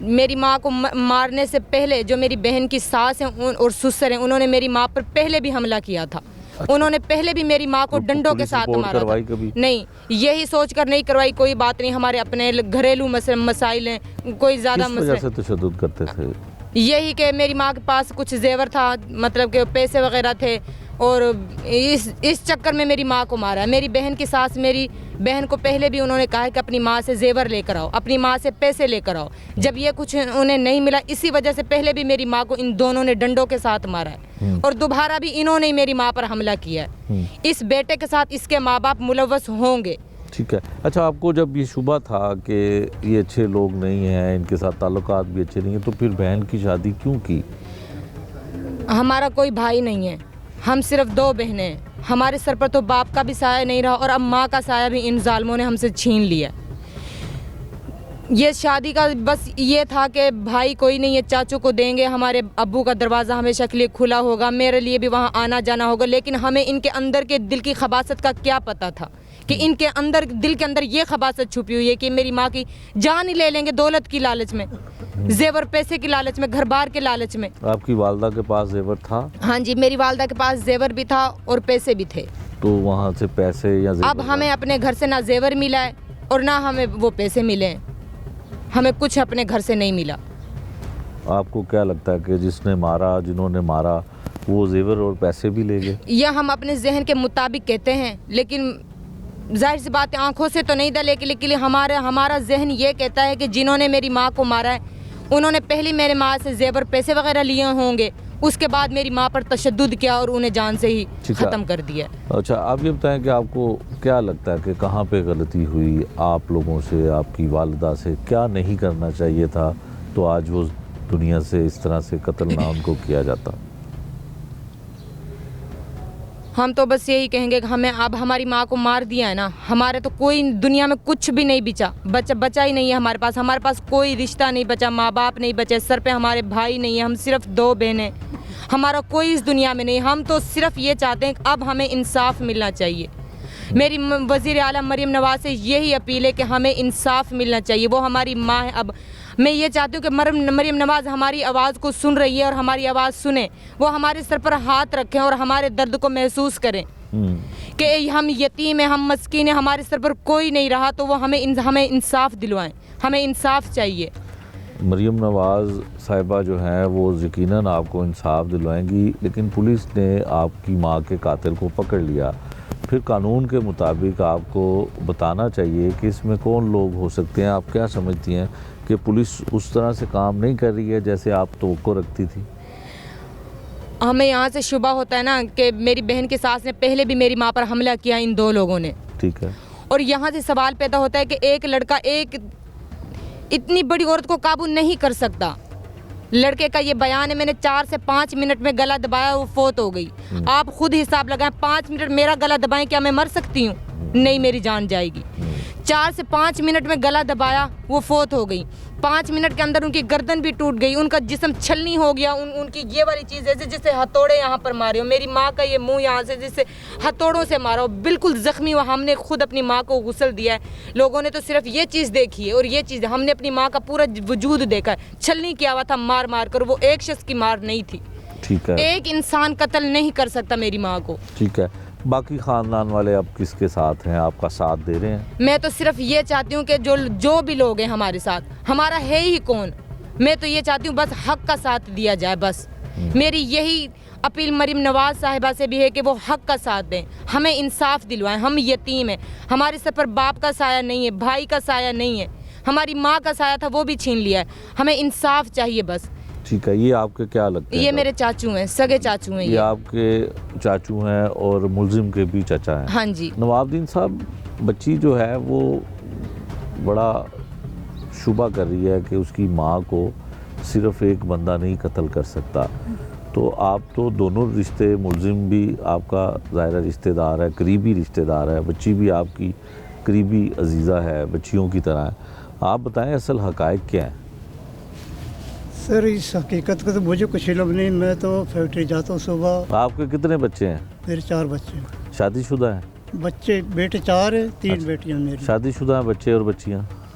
میری ماں کو مارنے سے پہلے جو میری بہن کی ساس ہیں اور سسر ہیں انہوں نے میری ماں پر پہلے بھی حملہ کیا تھا. انہوں نے پہلے بھی میری ماں کو ڈنڈوں کے ساتھ مارا تھا. نہیں, یہی سوچ کر نہیں کروائی, کوئی بات نہیں, ہمارے اپنے گھریلو مسائل ہیں, کوئی زیادہ مسئلہ. کس وجہ سے تشدد کرتے تھے؟ یہی کہ میری ماں کے پاس کچھ زیور تھا, مطلب کہ پیسے وغیرہ تھے, اور اس چکر میں میری ماں کو مارا ہے. میری بہن کی ساس میری بہن کو پہلے بھی انہوں نے کہا ہے کہ اپنی ماں سے زیور لے کر آؤ, اپنی ماں سے پیسے لے کر آؤ. جب یہ کچھ انہیں نہیں ملا, اسی وجہ سے پہلے بھی میری ماں کو ان دونوں نے ڈنڈوں کے ساتھ مارا ہے, اور دوبارہ بھی انہوں نے میری ماں پر حملہ کیا ہے. اس بیٹے کے ساتھ اس کے ماں باپ ملوث ہوں گے. ٹھیک ہے. اچھا, آپ کو جب یہ شبہ تھا کہ یہ اچھے لوگ نہیں ہیں, ان کے ساتھ تعلقات بھی اچھے نہیں ہیں, تو پھر بہن کی شادی کیوں کی؟ ہمارا کوئی بھائی نہیں ہے, ہم صرف 2 بہنیں ہیں. ہمارے سر پر تو باپ کا بھی سایہ نہیں رہا, اور اب ماں کا سایہ بھی ان ظالموں نے ہم سے چھین لیا. یہ شادی کا بس یہ تھا کہ بھائی کوئی نہیں ہے, چاچو کو دیں گے, ہمارے ابو کا دروازہ ہمیشہ کے لیے کھلا ہوگا, میرے لیے بھی وہاں آنا جانا ہوگا. لیکن ہمیں ان کے اندر کے دل کی خباثت کا کیا پتہ تھا کہ ان کے اندر دل کے اندر یہ خباثت چھپی ہوئی ہے کہ میری ماں کی جان ہی لے لیں گے دولت کی لالچ میں, زیور پیسے کی لالچ میں, گھر بار کے لالچ میں. آپ کی والدہ کے پاس زیور تھا؟ ہاں جی, میری والدہ کے پاس زیور بھی تھا اور پیسے بھی تھے. تو وہاں سے پیسے یا زیور؟ اب ہمیں اپنے گھر سے نہ زیور ملا ہے اور نہ ہمیں وہ پیسے ملے ہیں, ہمیں کچھ اپنے گھر سے نہیں ملا. آپ کو کیا لگتا ہے کہ جس نے مارا, جنہوں نے مارا, وہ زیور اور پیسے بھی لے گئے؟ یہ ہم اپنے ذہن کے مطابق کہتے ہیں, لیکن ظاہر سی بات ہے آنکھوں سے تو نہیں تھا, لیکن ہمارا ذہن یہ کہتا ہے کہ جنہوں نے میری ماں کو مارا ہے انہوں نے پہلے میرے ماں سے زیور پیسے وغیرہ لیے ہوں گے, اس کے بعد میری ماں پر تشدد کیا اور انہیں جان سے ہی ختم کر دیا. اچھا, آپ یہ بتائیں کہ آپ کو کیا لگتا ہے کہ کہاں پہ غلطی ہوئی آپ لوگوں سے, آپ کی والدہ سے؟ کیا نہیں کرنا چاہیے تھا تو آج وہ دنیا سے اس طرح سے قتل نہ ان کو کیا جاتا؟ ہم تو بس یہی کہیں گے کہ ہمیں اب ہماری ماں کو مار دیا ہے نا, ہمارے تو کوئی دنیا میں کچھ بھی نہیں بچا ہی نہیں ہے ہمارے پاس کوئی رشتہ نہیں بچا, ماں باپ نہیں بچے, سر پہ ہمارے بھائی نہیں ہیں, ہم صرف 2 بہنیں, ہمارا کوئی اس دنیا میں نہیں. ہم تو صرف یہ چاہتے ہیں کہ اب ہمیں انصاف ملنا چاہیے. میری وزیر اعلیٰ مریم نواز سے یہی اپیل ہے کہ ہمیں انصاف ملنا چاہیے, وہ ہماری ماں ہے. اب میں یہ چاہتی ہوں کہ مریم نواز ہماری آواز کو سن رہی ہے اور ہماری آواز سنیں, وہ ہمارے سر پر ہاتھ رکھیں اور ہمارے درد کو محسوس کریں کہ ہم یتیم ہیں, ہم مسکین ہیں, ہمارے سر پر کوئی نہیں رہا, تو وہ ہمیں انصاف دلوائیں, ہمیں انصاف چاہیے. مریم نواز صاحبہ جو ہیں وہ یقیناً آپ کو انصاف دلوائیں گی, لیکن پولیس نے آپ کی ماں کے قاتل کو پکڑ لیا. پھر قانون کے مطابق آپ کو بتانا چاہیے کہ اس میں کون لوگ ہو سکتے ہیں. آپ کیا سمجھتی ہیں کہ پولیس اس طرح سے کام نہیں کر رہی ہے جیسے آپ توقع رکھتی تھی؟ ہمیں یہاں سے شبہ ہوتا ہے نا کہ میری بہن کی ساس نے پہلے بھی میری ماں پر حملہ کیا, ان 2 لوگوں نے. ٹھیک ہے. اور یہاں سے سوال پیدا ہوتا ہے کہ ایک لڑکا ایک اتنی بڑی عورت کو قابو نہیں کر سکتا. لڑکے کا یہ بیان ہے, میں نے 4 سے 5 منٹ میں گلا دبایا, وہ فوت ہو گئی. آپ خود حساب لگائیں, 5 منٹ میرا گلا دبائیں, کیا میں مر سکتی ہوں؟ نہیں, میری جان جائے گی. 4 سے 5 منٹ میں گلا دبایا, وہ فوت ہو گئی. 5 منٹ کے اندر ان کی گردن بھی ٹوٹ گئی, ان کا جسم چھلنی ہو گیا. ان کی یہ والی چیز ہے جسے ہتھوڑے یہاں پر مارے ہو, میری ماں کا یہ منہ یہاں سے جسے ہتھوڑوں سے مارا ہو, بالکل زخمی ہوا. ہم نے خود اپنی ماں کو غسل دیا ہے, لوگوں نے تو صرف یہ چیز دیکھی ہے, اور یہ چیز ہم نے اپنی ماں کا پورا وجود دیکھا ہے. چھلنی کیا ہوا تھا مار کر, وہ ایک شخص کی مار نہیں تھی. ٹھیک ہے. ایک انسان قتل نہیں کر سکتا میری ماں کو. ٹھیک ہے. باقی خاندان والے اب کس کے ساتھ ہیں, آپ کا ساتھ دے رہے ہیں؟ میں تو صرف یہ چاہتی ہوں کہ جو بھی لوگ ہیں ہمارے ساتھ, ہمارا ہے ہی کون, میں تو یہ چاہتی ہوں بس حق کا ساتھ دیا جائے. بس میری یہی اپیل مریم نواز صاحبہ سے بھی ہے کہ وہ حق کا ساتھ دیں, ہمیں انصاف دلوائیں. ہم یتیم ہیں, ہمارے سر پر باپ کا سایہ نہیں ہے, بھائی کا سایہ نہیں ہے, ہماری ماں کا سایہ تھا وہ بھی چھین لیا ہے. ہمیں انصاف چاہیے بس. ٹھیک ہے. یہ آپ کے کیا لگتے ہیں؟ یہ میرے چاچو ہیں, سگے چاچو ہیں. یہ آپ کے چاچو ہیں اور ملزم کے بھی چچا ہیں؟ ہاں جی. نواب الدین صاحب, بچی جو ہے وہ بڑا شبہ کر رہی ہے کہ اس کی ماں کو صرف ایک بندہ نہیں قتل کر سکتا. تو آپ تو دونوں رشتے, ملزم بھی آپ کا ظاہر رشتہ دار ہے, قریبی رشتہ دار ہے, بچی بھی آپ کی قریبی عزیزہ ہے, بچیوں کی طرح ہے. آپ بتائیں اصل حقائق کیا ہیں؟ سر اس حقیقت کا تو مجھے کچھ علم نہیں, میں تو فیکٹری جاتا ہوں صبح. آپ کے کتنے بچے ہیں؟ میرے 4 بچے ہیں. شادی شدہ ہیں؟ بچے بیٹے 4 ہیں, 3 بیٹیاں میری. شادی شدہ ہیں بچے اور بچیاں؟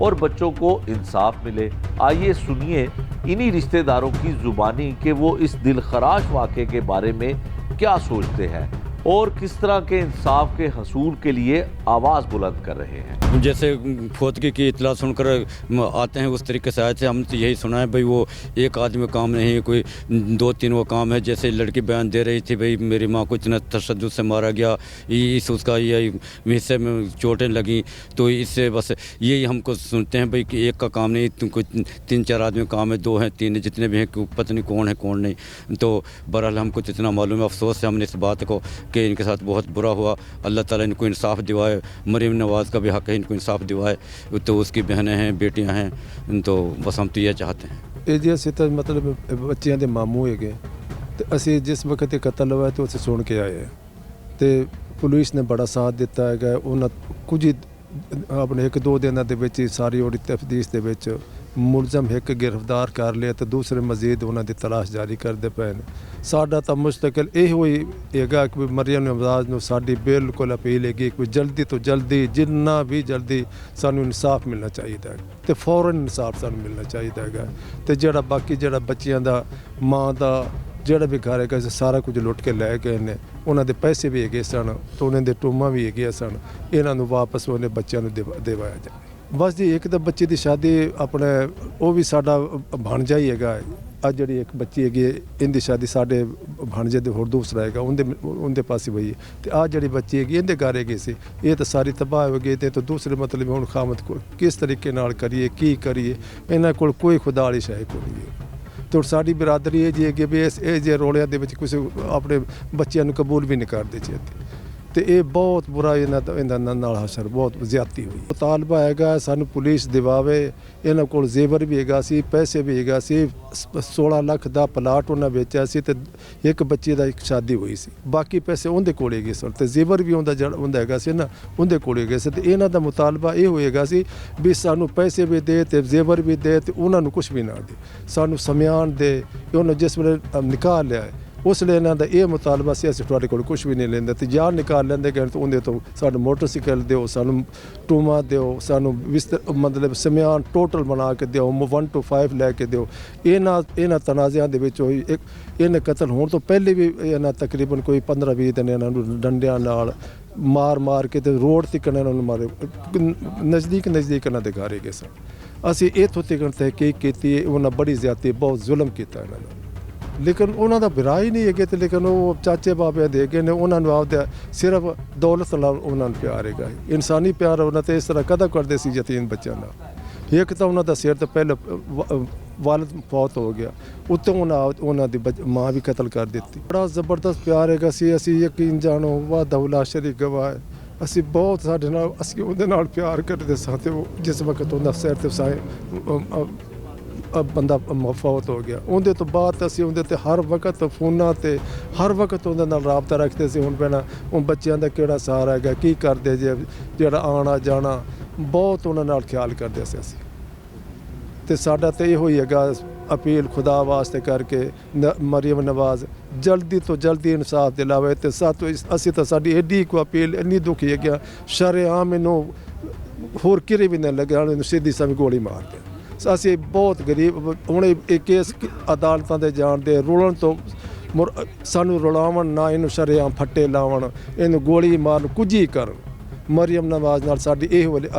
اور بچوں کو انصاف ملے۔ آئیے سنیے انہی رشتہ داروں کی زبانی کہ وہ اس دلخراش واقعے کے بارے میں کیا سوچتے ہیں اور کس طرح کے انصاف کے حصول کے لیے آواز بلند کر رہے ہیں۔ جیسے فوتگی کی اطلاع سن کر آتے ہیں اس طریقے سے آئے تھے۔ ہم تو یہی سنا ہے بھائی وہ ایک آدمی کام نہیں، کوئی 2-3 وہ کام ہے۔ جیسے لڑکی بیان دے رہی تھی بھائی میری ماں کو اتنا تشدد سے مارا گیا، اس کا یہ حصے میں چوٹیں لگیں، تو اس سے بس یہی ہم کو سنتے ہیں بھائی کہ ایک کا کام نہیں، کوئی 3-4 آدمی کام ہے، 2 ہیں 3 ہیں، جتنے بھی ہیں پتہ نہیں کون ہے کون نہیں۔ تو بہرحال ہم کو اتنا معلوم ہے، افسوس ہے ہم نے اس بات کو کہ ان کے ساتھ بہت برا ہوا۔ اللہ تعالیٰ ان کو انصاف دلوائے، مریم نواز کا بھی حق ہے ان کو انصاف دلوائے، تو اس کی بہنیں ہیں بیٹیاں ہیں، تو بس ہم تو یہ چاہتے ہیں۔ ਇਹ ਜੀ ਅਸੀਂ ਤਾਂ ਮਤਲਬ ਬੱਚਿਆਂ ਦੇ ਮਾਮੂ ਹੈਗੇ ਤੇ ਅਸੀਂ ਜਿਸ ਵਕਤ ਇਹ ਕਤਲ ਹੋਇਆ ਤੇ ਅਸੀਂ ਸੁਣ ਕੇ ਆਏ ਹਾਂ ਤੇ ਪੁਲਿਸ ਨੇ ਬੜਾ ਸਾਥ ਦਿੱਤਾ ਹੈਗਾ। ਉਹਨਾਂ ਕੁਝ ਹੀ ਆਪਣੇ 1-2 ਦਿਨਾਂ ਦੇ ਵਿੱਚ ਹੀ ਸਾਰੀ ਉਹਦੀ ਤਫਤੀਸ਼ ਦੇ ਵਿੱਚ ਮੁਲਜ਼ਮ ਇੱਕ ਗ੍ਰਿਫਤਾਰ ਕਰ ਲਿਆ ਤੇ ਦੂਸਰੇ ਮਜ਼ੀਦ ਉਹਨਾਂ ਦੀ ਤਲਾਸ਼ ਜਾਰੀ ਕਰਦੇ ਪਏ ਨੇ। ਸਾਡਾ ਤਾਂ ਮੁਸਤਕਿਲ ਇਹੋ ਹੀ ਹੈਗਾ ਕਿ ਮਰੀਮ ਨਵਾਜ਼ ਨੂੰ ਸਾਡੀ ਬਿਲਕੁਲ ਅਪੀਲ ਹੈਗੀ ਕਿ ਜਲਦੀ ਤੋਂ ਜਲਦੀ ਜਿੰਨਾ ਵੀ ਜਲਦੀ ਸਾਨੂੰ ਇਨਸਾਫ ਮਿਲਣਾ ਚਾਹੀਦਾ ਹੈ ਤੇ ਫੌਰਨ ਇਨਸਾਫ ਸਾਨੂੰ ਮਿਲਣਾ ਚਾਹੀਦਾ ਹੈਗਾ। ਤੇ ਜਿਹੜਾ ਬਾਕੀ ਜਿਹੜਾ ਬੱਚਿਆਂ ਦਾ ਮਾਂ ਦਾ ਜਿਹੜਾ ਵੀ ਘਰ ਹੈਗਾ ਸਾਰਾ ਕੁਝ ਲੁੱਟ ਕੇ ਲੈ ਗਏ ਨੇ, ਉਹਨਾਂ ਦੇ ਪੈਸੇ ਵੀ ਹੈਗੇ ਸਨ ਤੇ ਉਹਨਾਂ ਦੇ ਟੂਮਾਂ ਵੀ ਹੈਗੀਆਂ ਸਨ, ਇਹਨਾਂ ਨੂੰ ਵਾਪਸ ਉਹਨੇ ਬੱਚਿਆਂ ਨੂੰ ਦਿਵਾਇਆ ਜਾਵੇ। ਬਸ ਜੀ ਇੱਕ ਤਾਂ ਬੱਚੇ ਦੀ ਸ਼ਾਦੀ ਆਪਣੇ ਉਹ ਵੀ ਸਾਡਾ ਭਾਣਜਾ ਹੀ ਹੈਗਾ। ਅੱਜ ਜਿਹੜੀ ਇੱਕ ਬੱਚੀ ਹੈਗੀ ਇਹਦੀ ਸ਼ਾਦੀ ਸਾਡੇ ਭਾਣਜੇ ਦੇ ਹੋਰ ਦੂਸਰਾ ਹੈਗਾ ਉਹਦੇ ਪਾਸੇ ਹੋਈ ਤੇ ਆ ਜਿਹੜੀ ਬੱਚੀ ਹੈਗੀ ਇਹਦੇ ਘਰ ਹੈਗੀ ਸੀ। ਇਹ ਤਾਂ ਸਾਰੀ ਤਬਾਹ ਹੋ ਗਈ ਤੇ ਦੂਸਰੇ ਮਤਲਬ ਹੁਣ ਖਾਮਦ ਕਿਸ ਤਰੀਕੇ ਨਾਲ ਕਰੀਏ ਕੀ ਕਰੀਏ, ਇਹਨਾਂ ਕੋਲ ਕੋਈ ਖੁਦਾ ਵਾਲੀ ਸ਼ੈ ਕੋਈ ਨਹੀਂ ਹੈ। ਤੇ ਸਾਡੀ ਬਰਾਦਰੀ ਇਹ ਜੀ ਹੈ ਕਿ ਵੀ ਇਹ ਜੇ ਰੋਲਿਆਂ ਦੇ ਵਿੱਚ ਕੁਝ ਆਪਣੇ ਬੱਚਿਆਂ ਨੂੰ ਕਬੂਲ ਵੀ ਨਹੀਂ ਕਰਦੇ ਚਾਹੀਦੇ ਤੇ ਇਹ ਬਹੁਤ ਬੁਰਾ ਇਹਨਾਂ ਨਾਲ ਹਸ਼ਰ ਬਹੁਤ ਜ਼ਿਆਦਤੀ ਹੋਈ। ਮੁਤਾਲਬਾ ਹੈਗਾ ਸਾਨੂੰ ਪੁਲਿਸ ਦਿਵਾਵੇ, ਇਹਨਾਂ ਕੋਲ ਜ਼ੇਵਰ ਵੀ ਹੈਗਾ ਸੀ, ਪੈਸੇ ਵੀ ਹੈਗਾ ਸੀ, 16 ਲੱਖ ਦਾ ਪਲਾਟ ਉਹਨਾਂ ਵੇਚਿਆ ਸੀ ਤੇ ਇੱਕ ਬੱਚੇ ਦਾ ਇੱਕ ਸ਼ਾਦੀ ਹੋਈ ਸੀ, ਬਾਕੀ ਪੈਸੇ ਉਹਦੇ ਕੋਲ ਹੈਗੇ ਸਨ ਤੇ ਜ਼ੇਵਰ ਵੀ ਉਹਦਾ ਹੈਗਾ ਸੀ ਨਾ ਉਹਦੇ ਕੋਲ ਹੈਗੇ ਸੀ। ਤੇ ਇਹਨਾਂ ਦਾ ਮੁਤਾਲਬਾ ਇਹ ਹੋਏਗਾ ਸੀ ਵੀ ਸਾਨੂੰ ਪੈਸੇ ਵੀ ਦੇ ਤੇ ਜ਼ੇਵਰ ਵੀ ਦੇ ਤੇ ਉਹਨਾਂ ਨੂੰ ਕੁਝ ਵੀ ਨਾ ਦੇ, ਸਾਨੂੰ ਸਮਿਆਨ ਦੇ। ਉਹਨਾਂ ਜਿਸ ਵੇਲੇ ਨਿਕਾਹ ਲਿਆ ਉਸ ਲਈ ਇਹਨਾਂ ਦਾ ਇਹ ਮੁਤਾਲਬਾ ਸੀ ਅਸੀਂ ਤੁਹਾਡੇ ਕੋਲ ਕੁਝ ਵੀ ਨਹੀਂ ਲੈਂਦੇ ਤੇ ਜਾਂ ਨਿਕਾਲ ਲੈਂਦੇ ਗਏ ਤਾਂ ਉਹਦੇ ਤੋਂ ਸਾਨੂੰ ਮੋਟਰਸਾਈਕਲ ਦਿਓ, ਸਾਨੂੰ ਟੂਮਾ ਦਿਓ, ਸਾਨੂੰ ਮਤਲਬ ਸਮਿਆਨ ਟੋਟਲ ਬਣਾ ਕੇ ਦਿਓ, 1 to 5 ਲੈ ਕੇ ਦਿਓ। ਇਹਨਾਂ ਤਨਾਜ਼ਿਆਂ ਦੇ ਵਿੱਚ ਹੋਈ ਇਹਨੇ ਕਤਲ ਹੋਣ ਤੋਂ ਪਹਿਲੇ ਵੀ ਇਹਨਾਂ ਤਕਰੀਬਨ ਕੋਈ 15-20 ਦਿਨ ਇਹਨਾਂ ਨੂੰ ਡੰਡਿਆਂ ਨਾਲ ਮਾਰ ਕੇ ਤੇ ਰੋਡ ਤੱਕ ਇਹਨਾਂ ਨੂੰ ਮਾਰੇ, ਨਜ਼ਦੀਕ ਇਹਨਾਂ ਦੇ ਘਰ ਹੈਗੇ ਸਨ। ਅਸੀਂ ਇੱਥੋਂ ਤੱਕ ਤਹਿਕੀਕ ਕੀਤੀ, ਉਹਨਾਂ ਬੜੀ ਜ਼ਿਆਦਤੀ ਬਹੁਤ ਜ਼ੁਲਮ ਕੀਤਾ ਇਹਨਾਂ ਨੂੰ, ਲੇਕਿਨ ਉਹਨਾਂ ਦਾ ਬਿਰਾ ਹੀ ਨਹੀਂ ਹੈਗੇ ਤੇ ਲੇਕਿਨ ਉਹ ਚਾਚੇ ਬਾਬੇ ਦੇ ਹੈਗੇ ਨੇ, ਉਹਨਾਂ ਨੂੰ ਆਪਦਾ ਸਿਰਫ ਦੌਲਤ ਨਾਲ ਉਹਨਾਂ ਨੂੰ ਪਿਆਰ ਹੈਗਾ, ਇਨਸਾਨੀ ਪਿਆਰ ਉਹਨਾਂ ਤੇ ਇਸ ਤਰ੍ਹਾਂ ਕਦਾ ਕਰਦੇ ਸੀ ਯਤੀਮ ਬੱਚਿਆਂ ਨਾਲ। ਇੱਕ ਤਾਂ ਉਹਨਾਂ ਦਾ ਸਿਰ ਤੋਂ ਪਹਿਲਾਂ ਵਾਲਦ ਫੌਤ ਹੋ ਗਿਆ, ਉੱਤੋਂ ਉਹਨਾਂ ਦੀ ਮਾਂ ਵੀ ਕਤਲ ਕਰ ਦਿੱਤੀ। ਬੜਾ ਜ਼ਬਰਦਸਤ ਪਿਆਰ ਹੈਗਾ ਸੀ। ਅਸੀਂ ਯਕੀਨ ਜਾਣੋ ਵਾਹਦਹੁ ਲਾ ਸ਼ਰੀਕ ਗਵਾਹ, ਅਸੀਂ ਬਹੁਤ ਸਾਡੇ ਨਾਲ ਅਸੀਂ ਉਹਦੇ ਨਾਲ ਪਿਆਰ ਕਰਦੇ ਸਾਂ ਤੇ ਜਿਸ ਵਕਤ ਉਹਦਾ ਸਿਰ ਤੇ ਬੰਦਾ ਫੌਤ ਹੋ ਗਿਆ ਉਹਦੇ ਤੋਂ ਬਾਅਦ ਅਸੀਂ ਉਹਦੇ ਤੇ ਹਰ ਵਕਤ ਫੋਨਾਂ ਤੇ ਹਰ ਵਕਤ ਉਹਦੇ ਨਾਲ ਰਾਬਤਾ ਰੱਖਦੇ ਸੀ। ਹੁਣ ਪਹਿਲਾਂ ਉਹ ਬੱਚਿਆਂ ਦਾ ਕਿਹੜਾ ਸਹਾਰਾ ਹੈਗਾ, ਕੀ ਕਰਦੇ ਜੇ ਜਿਹੜਾ ਆਉਣਾ ਜਾਣਾ, ਬਹੁਤ ਉਹਨਾਂ ਨਾਲ ਖਿਆਲ ਕਰਦੇ ਸੀ ਅਸੀਂ। ਤੇ ਸਾਡਾ ਤਾਂ ਇਹੋ ਹੀ ਹੈਗਾ ਅਪੀਲ ਖੁਦਾ ਵਾਸਤੇ ਕਰਕੇ ਮਰੀਮ ਨਵਾਜ਼ ਜਲਦੀ ਤੋਂ ਜਲਦੀ ਇਨਸਾਫ ਦਿਲਾਵੇ ਤੇ ਅਸੀਂ ਤਾਂ ਸਾਡੀ ਐਡੀ ਕੋ ਅਪੀਲ ਇੰਨੀ ਦੁਖੀ ਹੈਗਾ ਸ਼ਰੇਆਮ ਇਹਨੂੰ ਹੋਰ ਕਿਰੇ ਵੀ ਨਾ ਲੱਗਿਆ ਇਹਨੂੰ ਸਿੱਧੀ ਸਮਝ ਗੋਲੀ ਮਾਰ ਦੇ। ਅਸੀਂ ਬਹੁਤ ਗਰੀਬ ਹੁਣ ਇਹ ਕੇਸ ਅਦਾਲਤਾਂ ਦੇ ਜਾਣ ਦੇ ਰੋਲਣ ਤੋਂ ਸਾਨੂੰ ਰੁਲਾਵਣ ਨਾ, ਇਹਨੂੰ ਸ਼ਰੇਆਮ ਫੱਟੇ ਲਾਵਣ, ਇਹਨੂੰ ਗੋਲੀ ਮਾਰਨ, ਕੁਝ ਹੀ ਕਰਨ। ਮਰੀਮ ਨਵਾਜ਼ ਨਾਲ ਸਾਡੀ ਇਹ ਵਾਲੀ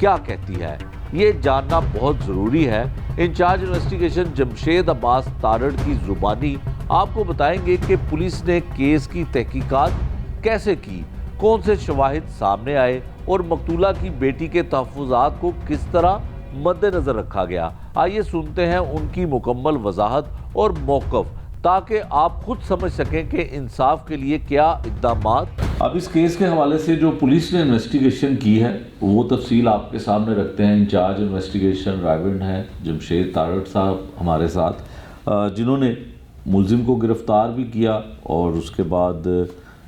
کیا کہتی ہے، یہ جاننا بہت ضروری ہے۔ انچارج انویسٹیگیشن جمشید عباس تارڑ کی زبانی آپ کو بتائیں گے کہ پولیس نے کیس کی تحقیقات کیسے کی، کون سے شواہد سامنے آئے اور مقتولہ کی بیٹی کے تحفظات کو کس طرح مد نظر رکھا گیا۔ آئیے سنتے ہیں ان کی مکمل وضاحت اور موقف، تاکہ آپ خود سمجھ سکیں کہ انصاف کے لیے کیا اقدامات۔ اب اس کیس کے حوالے سے جو پولیس نے انویسٹیگیشن کی ہے وہ تفصیل آپ کے سامنے رکھتے ہیں۔ انچارج انویسٹیگیشن رائیونڈ ہیں جمشید تارڑ صاحب ہمارے ساتھ، جنہوں نے ملزم کو گرفتار بھی کیا اور اس کے بعد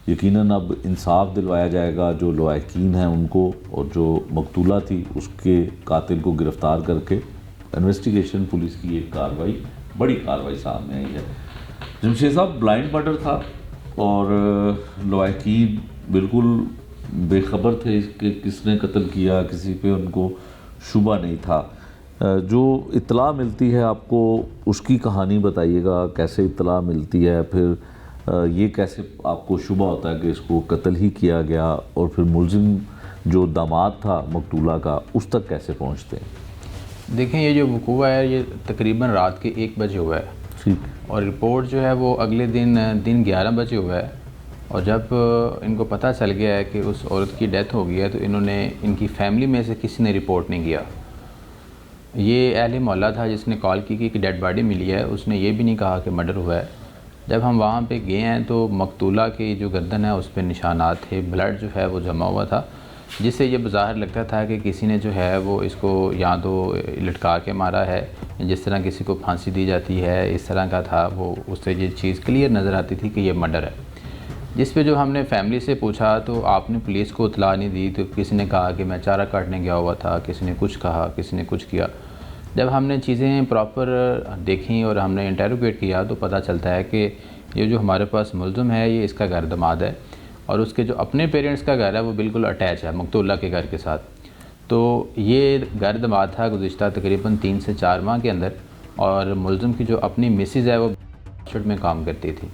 یقیناً اب انصاف دلوایا جائے گا جو لواحقین ہیں ان کو، اور جو مقتولہ تھی اس کے قاتل کو گرفتار کر کے انویسٹیگیشن پولیس کی ایک کارروائی، بڑی کارروائی سامنے آئی ہے۔ جمشید صاحب، بلائنڈ مرڈر تھا اور لواحقین بالکل بے خبر تھے کہ کس نے قتل کیا، کسی پہ ان کو شبہ نہیں تھا۔ جو اطلاع ملتی ہے آپ کو اس کی کہانی بتائیے گا، کیسے اطلاع ملتی ہے، پھر یہ کیسے آپ کو شبہ ہوتا ہے کہ اس کو قتل ہی کیا گیا، اور پھر ملزم جو داماد تھا مقتولہ کا اس تک کیسے پہنچتے ہیں؟ دیکھیں، یہ جو وقوع ہے یہ تقریباً رات کے 1 بجے ہوا ہے، اور رپورٹ جو ہے وہ اگلے دن 11 بجے ہوا ہے، اور جب ان کو پتہ چل گیا ہے کہ اس عورت کی ڈیتھ ہو گئی ہے تو انہوں نے، ان کی فیملی میں سے کسی نے رپورٹ نہیں کیا۔ یہ اہل محلہ تھا جس نے کال کی کہ ڈیڈ باڈی ملی ہے، اس نے یہ بھی نہیں کہا کہ مرڈر ہوا ہے۔ جب ہم وہاں پہ گئے ہیں تو مقتولہ کی جو گردن ہے اس پہ نشانات تھے، بلڈ جو ہے وہ جمع ہوا تھا، جس سے یہ بظاہر لگتا تھا کہ کسی نے جو ہے وہ اس کو یا تو لٹکا کے مارا ہے، جس طرح کسی کو پھانسی دی جاتی ہے اس طرح کا تھا وہ، اس سے یہ چیز کلیئر نظر آتی تھی کہ یہ مرڈر ہے۔ جس پہ جو ہم نے فیملی سے پوچھا تو آپ نے پولیس کو اطلاع نہیں دی، تو کسی نے کہا کہ میں چارہ کاٹنے گیا ہوا تھا، کسی نے کچھ کہا، کسی نے کچھ کیا۔ جب ہم نے چیزیں پراپر دیکھیں اور ہم نے انٹروگیٹ کیا تو پتہ چلتا ہے کہ یہ جو ہمارے پاس ملزم ہے یہ اس کا گھر داماد ہے، اور اس کے جو اپنے پیرنٹس کا گھر ہے وہ بالکل اٹیچ ہے مقتولہ کے گھر کے ساتھ۔ تو یہ گھر داماد تھا گزشتہ تقریباً 3 سے 4 ماہ کے اندر، اور ملزم کی جو اپنی مسز ہے وہ شٹ میں کام کرتی تھی،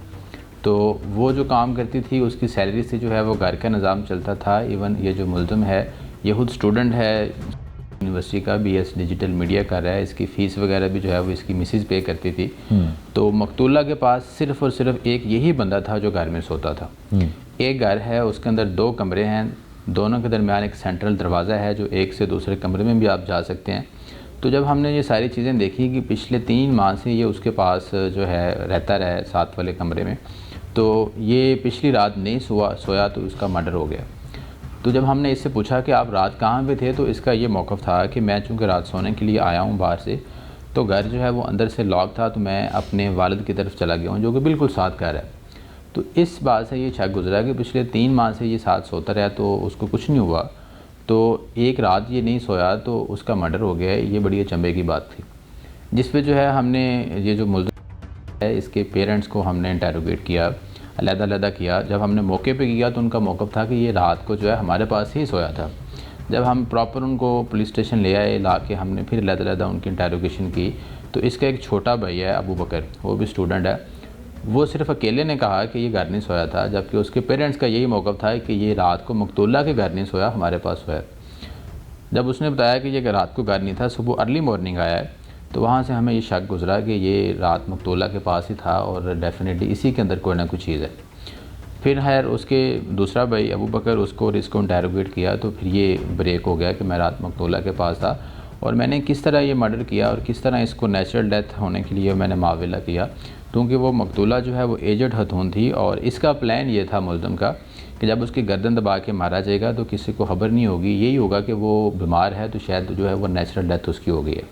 تو وہ جو کام کرتی تھی اس کی سیلری سے جو ہے وہ گھر کا نظام چلتا تھا۔ ایون یہ جو ملزم ہے یہ خود اسٹوڈنٹ ہے یونیورسٹی کا، BS ڈیجیٹل میڈیا کر رہا ہے، اس کی فیس وغیرہ بھی جو ہے وہ اس کی مسز پے کرتی تھی۔ تو مقتولہ کے پاس صرف اور صرف ایک یہی بندہ تھا جو گھر میں سوتا تھا۔ ایک گھر ہے، اس کے اندر 2 کمرے ہیں، دونوں کے درمیان ایک سینٹرل دروازہ ہے جو ایک سے دوسرے کمرے میں بھی آپ جا سکتے ہیں۔ تو جب ہم نے یہ ساری چیزیں دیکھی کہ پچھلے 3 ماہ سے یہ اس کے پاس جو ہے رہتا رہا ہے 7 والے کمرے میں، تو یہ پچھلی رات نہیں سویا تو اس کا مرڈر ہو گیا۔ تو جب ہم نے اس سے پوچھا کہ آپ رات کہاں پہ تھے تو اس کا یہ موقف تھا کہ میں چونکہ رات سونے کے لیے آیا ہوں باہر سے، تو گھر جو ہے وہ اندر سے لاک تھا، تو میں اپنے والد کی طرف چلا گیا ہوں جو کہ بالکل ساتھ گھر ہے۔ تو اس بات سے یہ شک گزرا کہ پچھلے 3 ماہ سے یہ ساتھ سوتا رہا تو اس کو کچھ نہیں ہوا، تو ایک رات یہ نہیں سویا تو اس کا مرڈر ہو گیا۔ یہ بڑی اچنبھے کی بات تھی، جس پہ جو ہے ہم نے یہ جو ملزم ہے اس کے پیرنٹس کو ہم نے انٹروگیٹ کیا، علیحدہ علیحدہ کیا۔ جب ہم نے موقع پہ کیا تو ان کا موقف تھا کہ یہ رات کو جو ہے ہمارے پاس ہی سویا تھا۔ جب ہم پراپر ان کو پولیس اسٹیشن لے آئے، لا کے ہم نے پھر علیحدہ علیحدہ ان کی انٹروگیشن کی، تو اس کا ایک چھوٹا بھائی ہے ابو بکر، وہ بھی اسٹوڈنٹ ہے، وہ صرف اکیلے نے کہا کہ یہ گھر نہیں سویا تھا، جبکہ اس کے پیرنٹس کا یہی موقف تھا کہ یہ رات کو مقتولہ کے گھر نہیں سویا، ہمارے پاس سویا۔ جب اس نے بتایا کہ یہ رات کو گھر نہیں تھا، صبح ارلی مارننگ آیا ہے، تو وہاں سے ہمیں یہ شک گزرا کہ یہ رات مقتولہ کے پاس ہی تھا اور ڈیفینیٹلی اسی کے اندر کوئی نہ کوئی چیز ہے۔ پھر خیر اس کے دوسرا بھائی ابو بکر، اس کو انٹروگیٹ کیا تو پھر یہ بریک ہو گیا کہ میں رات مقتولہ کے پاس تھا اور میں نے کس طرح یہ مرڈر کیا اور کس طرح اس کو نیچرل ڈیتھ ہونے کے لیے میں نے معاوضہ کیا، کیونکہ وہ مقتولہ جو ہے وہ ایجڈ خاتون تھی، اور اس کا پلان یہ تھا ملزم کا کہ جب اس کی گردن دبا کے مارا جائے گا تو کسی کو خبر نہیں ہوگی، یہی ہوگا کہ وہ بیمار ہے تو شاید جو ہے وہ نیچرل ڈیتھ اس کی ہو گئی ہے۔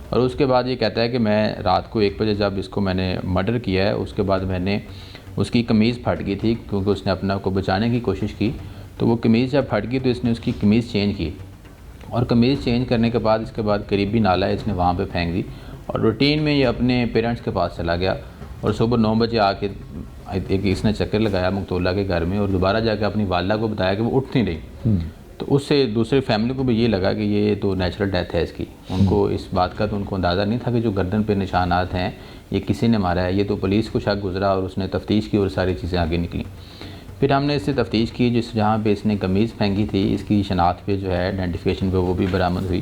اور اس کے بعد یہ کہتا ہے کہ میں رات کو 1 بجے جب اس کو میں نے مرڈر کیا ہے، اس کے بعد میں نے اس کی قمیض پھٹ گئی تھی کیونکہ اس نے اپنے آپ کو بچانے کی کوشش کی، تو وہ قمیض جب پھٹ گئی تو اس نے اس کی قمیض چینج کی، اور قمیض چینج کرنے کے بعد اس کے بعد قریبی نالا ہے اس نے وہاں پہ پھینک دی، اور روٹین میں یہ اپنے پیرنٹس کے پاس چلا گیا، اور صبح 9 بجے آ کے اس نے چکر لگایا مقتولہ کے گھر میں، اور دوبارہ جا کے اپنی والدہ کو بتایا کہ وہ اٹھ نہیں رہی، تو اس سے دوسری فیملی کو بھی یہ لگا کہ یہ تو نیچرل ڈیتھ ہے اس کی۔ ان کو اس بات کا تو ان کو اندازہ نہیں تھا کہ جو گردن پہ نشانات ہیں یہ کسی نے مارا ہے، یہ تو پولیس کو شک گزرا اور اس نے تفتیش کی اور ساری چیزیں آگے نکلیں۔ پھر ہم نے اس سے تفتیش کی، جہاں پہ اس نے قمیض پھینکی تھی اس کی شناخت پہ جو ہے آئیڈینٹیفیکیشن پہ وہ بھی برآمد ہوئی،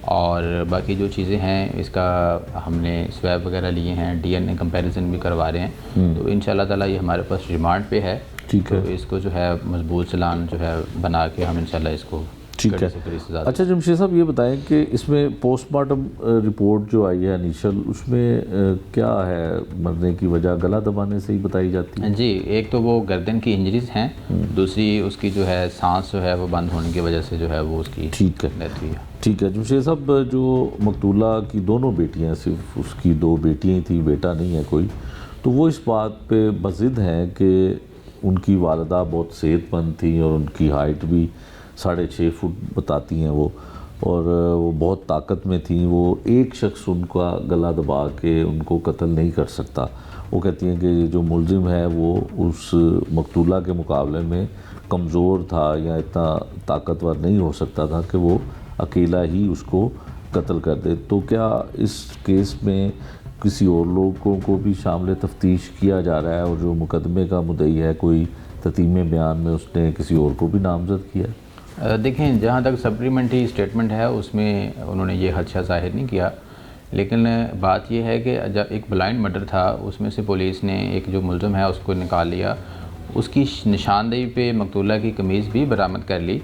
اور باقی جو چیزیں ہیں اس کا ہم نے سویب وغیرہ لیے ہیں، ڈی این اے کمپیریزن بھی کروا رہے ہیں، تو انشاءاللہ تعالیٰ یہ ہمارے پاس ریمانڈ پہ ہے، تو اس کو جو ہے مضبوط چلان جو ہے بنا کے ہم انشاءاللہ اس کو ٹھیک ہے۔ اچھا جمشید صاحب یہ بتائیں کہ اس میں پوسٹ مارٹم رپورٹ جو آئی ہے انیشل، اس میں کیا ہے مرنے کی وجہ؟ گلا دبانے سے ہی بتائی جاتی ہے؟ جی، ایک تو وہ گردن کی انجریز ہیں، دوسری اس کی جو ہے سانس جو ہے وہ بند ہونے کی وجہ سے جو ہے وہ اس کی ٹھیک ہے ڈیتھ ہوئی ہے۔ ٹھیک ہے جمشید صاحب، جو مقتولہ کی دونوں بیٹیاں، صرف اس کی 2 بیٹیاں ہی تھیں، بیٹا نہیں ہے کوئی، تو وہ اس بات پہ بضد ہیں کہ ان کی والدہ بہت صحت مند تھیں اور ان کی ہائٹ بھی 6.5 فٹ بتاتی ہیں وہ، اور وہ بہت طاقت میں تھیں، وہ ایک شخص ان کا گلا دبا کے ان کو قتل نہیں کر سکتا۔ وہ کہتی ہیں کہ جو ملزم ہے وہ اس مقتولہ کے مقابلے میں کمزور تھا یا اتنا طاقتور نہیں ہو سکتا تھا کہ وہ اکیلا ہی اس کو قتل کر دے۔ تو کیا اس کیس میں کسی اور لوگوں کو بھی شامل تفتیش کیا جا رہا ہے، اور جو مقدمے کا مدعی ہے کوئی تتیم بیان میں اس نے کسی اور کو بھی نامزد کیا ہے؟ دیکھیں، جہاں تک سپلیمنٹری اسٹیٹمنٹ ہے اس میں انہوں نے یہ خدشہ ظاہر نہیں کیا، لیکن بات یہ ہے کہ جب ایک بلائنڈ مرڈر تھا اس میں سے پولیس نے ایک جو ملزم ہے اس کو نکال لیا، اس کی نشاندہی پہ مقتولہ کی قمیض بھی برآمد کر لی،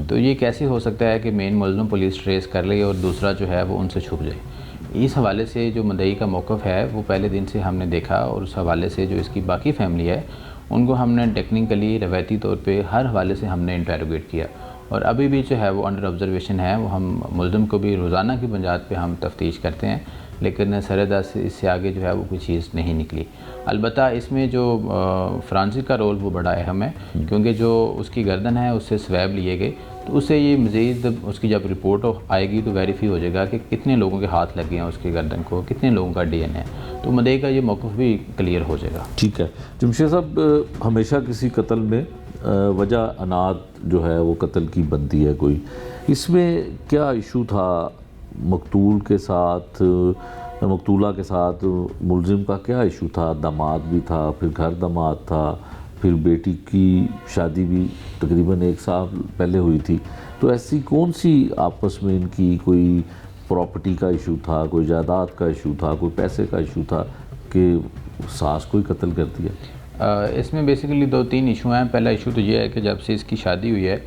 تو یہ کیسے ہو سکتا ہے کہ مین ملزم پولیس ٹریس کر لے اور دوسرا جو ہے وہ ان سے چھپ جائے؟ اس حوالے سے جو مدعی کا موقف ہے وہ پہلے دن سے ہم نے دیکھا، اور اس حوالے سے جو اس کی باقی فیملی ہے ان کو ہم نے ٹیکنیکلی روایتی طور پہ ہر حوالے سے ہم نے انٹروگیٹ کیا، اور ابھی بھی جو ہے وہ انڈر آبزرویشن ہے، وہ ہم ملزم کو بھی روزانہ کی بنیاد پہ ہم تفتیش کرتے ہیں، لیکن سرحد سے اس سے آگے جو ہے وہ کوئی چیز نہیں نکلی۔ البتہ اس میں جو فرانسک کا رول وہ بڑا اہم ہے، کیونکہ جو اس کی گردن ہے اس سے سویب لیے گئے، تو اس سے یہ مزید اس کی جب رپورٹ آئے گی تو ویریفائی ہو جائے گا کہ کتنے لوگوں کے ہاتھ لگے ہیں اس کی گردن کو، کتنے لوگوں کا ڈی این ہے، تو مدعی کا یہ موقف بھی کلیئر ہو جائے گا۔ ٹھیک ہے جمشید صاحب، ہمیشہ کسی قتل میں وجہ انات جو ہے وہ قتل کی بنتی ہے کوئی، اس میں کیا ایشو تھا مقتول کے ساتھ، مقتولہ کے ساتھ ملزم کا کیا ایشو تھا؟ داماد بھی تھا، پھر گھر داماد تھا، پھر بیٹی کی شادی بھی تقریباً 1 سال پہلے ہوئی تھی، تو ایسی کون سی آپس میں ان کی کوئی پراپرٹی کا ایشو تھا، کوئی جائیداد کا ایشو تھا، کوئی پیسے کا ایشو تھا کہ ساس کو ہی قتل کر دیا؟ اس میں بیسیکلی 2-3 ایشو ہیں۔ پہلا ایشو تو یہ ہے کہ جب سے اس کی شادی ہوئی ہے،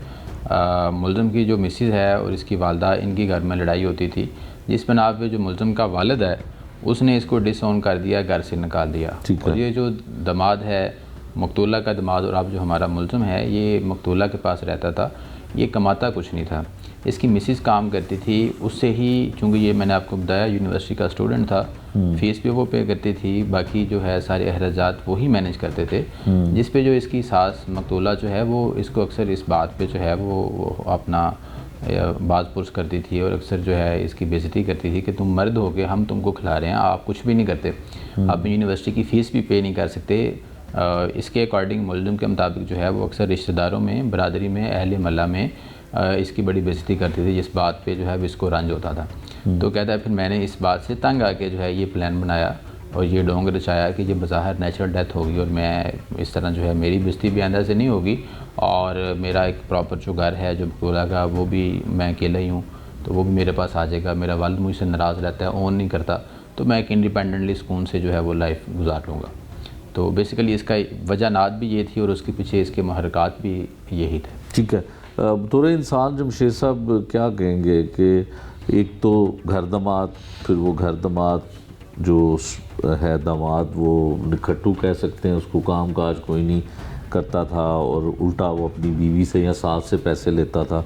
ملزم کی جو مسز ہے اور اس کی والدہ، ان کی گھر میں لڑائی ہوتی تھی، جس بنا پہ جو ملزم کا والد ہے اس نے اس کو ڈس اون کر دیا، گھر سے نکال دیا، اور یہ جو داماد ہے، مقتولہ کا داماد، اور اب جو ہمارا ملزم ہے یہ مقتولہ کے پاس رہتا تھا، یہ کماتا کچھ نہیں تھا، اس کی مسز کام کرتی تھی، اس سے ہی، چونکہ یہ میں نے آپ کو بتایا یونیورسٹی کا اسٹوڈنٹ تھا، فیس بھی وہ پے کرتی تھی، باقی جو ہے سارے اخراجات وہی مینیج کرتے تھے، جس پہ جو اس کی ساس مقتولہ جو ہے وہ اس کو اکثر اس بات پہ جو ہے وہ اپنا باز پرس کرتی تھی، اور اکثر جو ہے اس کی بے عزتی کرتی تھی کہ تم مرد ہو کے ہم تم کو کھلا رہے ہیں، آپ کچھ بھی نہیں کرتے، آپ یونیورسٹی کی فیس بھی پے نہیں کر سکتے۔ اس کے اکارڈنگ ملزم کے مطابق جو ہے وہ اکثر رشتہ داروں میں، برادری میں، اہل محلہ میں اس کی بڑی بے عزتی کرتی تھی، جس بات پہ جو ہے اس کو رنج ہوتا تھا۔ تو کہتا ہے پھر میں نے اس بات سے تنگ آ کے جو ہے یہ پلان بنایا اور یہ ڈونگ رچایا کہ یہ بظاہر نیچرل ڈیتھ ہوگی، اور میں اس طرح جو ہے میری بے عزتی بھی آئندہ سے نہیں ہوگی، اور میرا ایک پراپر جو گھر ہے جو مقتولہ کا وہ بھی میں اکیلا ہی ہوں، تو وہ بھی میرے پاس آ جائے گا، میرا والد مجھ سے ناراض رہتا ہے، اون نہیں کرتا، تو میں ایک انڈیپینڈنٹلی سکون سے جو ہے وہ لائف گزار لوں گا۔ تو بیسیکلی اس کا وجہ نات بھی یہ تھی، اور اس کے پیچھے اس کے محرکات بھی یہی تھے۔ ٹھیک ہے، بطور انسان جمشید صاحب کیا کہیں گے کہ ایک تو گھر داماد، پھر وہ گھر داماد جو ہے داماد وہ نکھٹو کہہ سکتے ہیں، اس کو کام کاج کوئی نہیں کرتا تھا، اور الٹا وہ اپنی بیوی سے یا ساس سے پیسے لیتا تھا،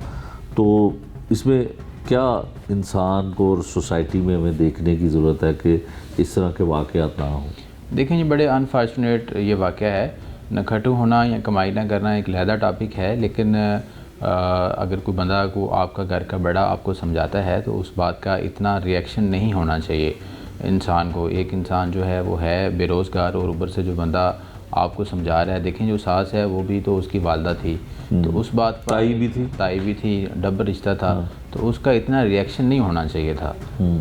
تو اس میں کیا انسان کو اور سوسائٹی میں ہمیں دیکھنے کی ضرورت ہے کہ اس طرح کے واقعات نہ ہوں؟ دیکھیں یہ بڑے انفارچونیٹ یہ واقعہ ہے، نکھٹو ہونا یا کمائی نہ کرنا ایک علیحدہ ٹاپک ہے، لیکن اگر کوئی بندہ کو آپ کا گھر کا بڑا آپ کو سمجھاتا ہے تو اس بات کا اتنا ریئیکشن نہیں ہونا چاہیے انسان کو۔ ایک انسان جو ہے وہ ہے بے روزگار، اور اوپر سے جو بندہ آپ کو سمجھا رہا ہے، دیکھیں جو ساس ہے وہ بھی تو اس کی والدہ تھی، تو اس بات پر تائی بھی تھی، ڈبل رشتہ تھا، تو اس کا اتنا ریئیکشن نہیں ہونا چاہیے تھا.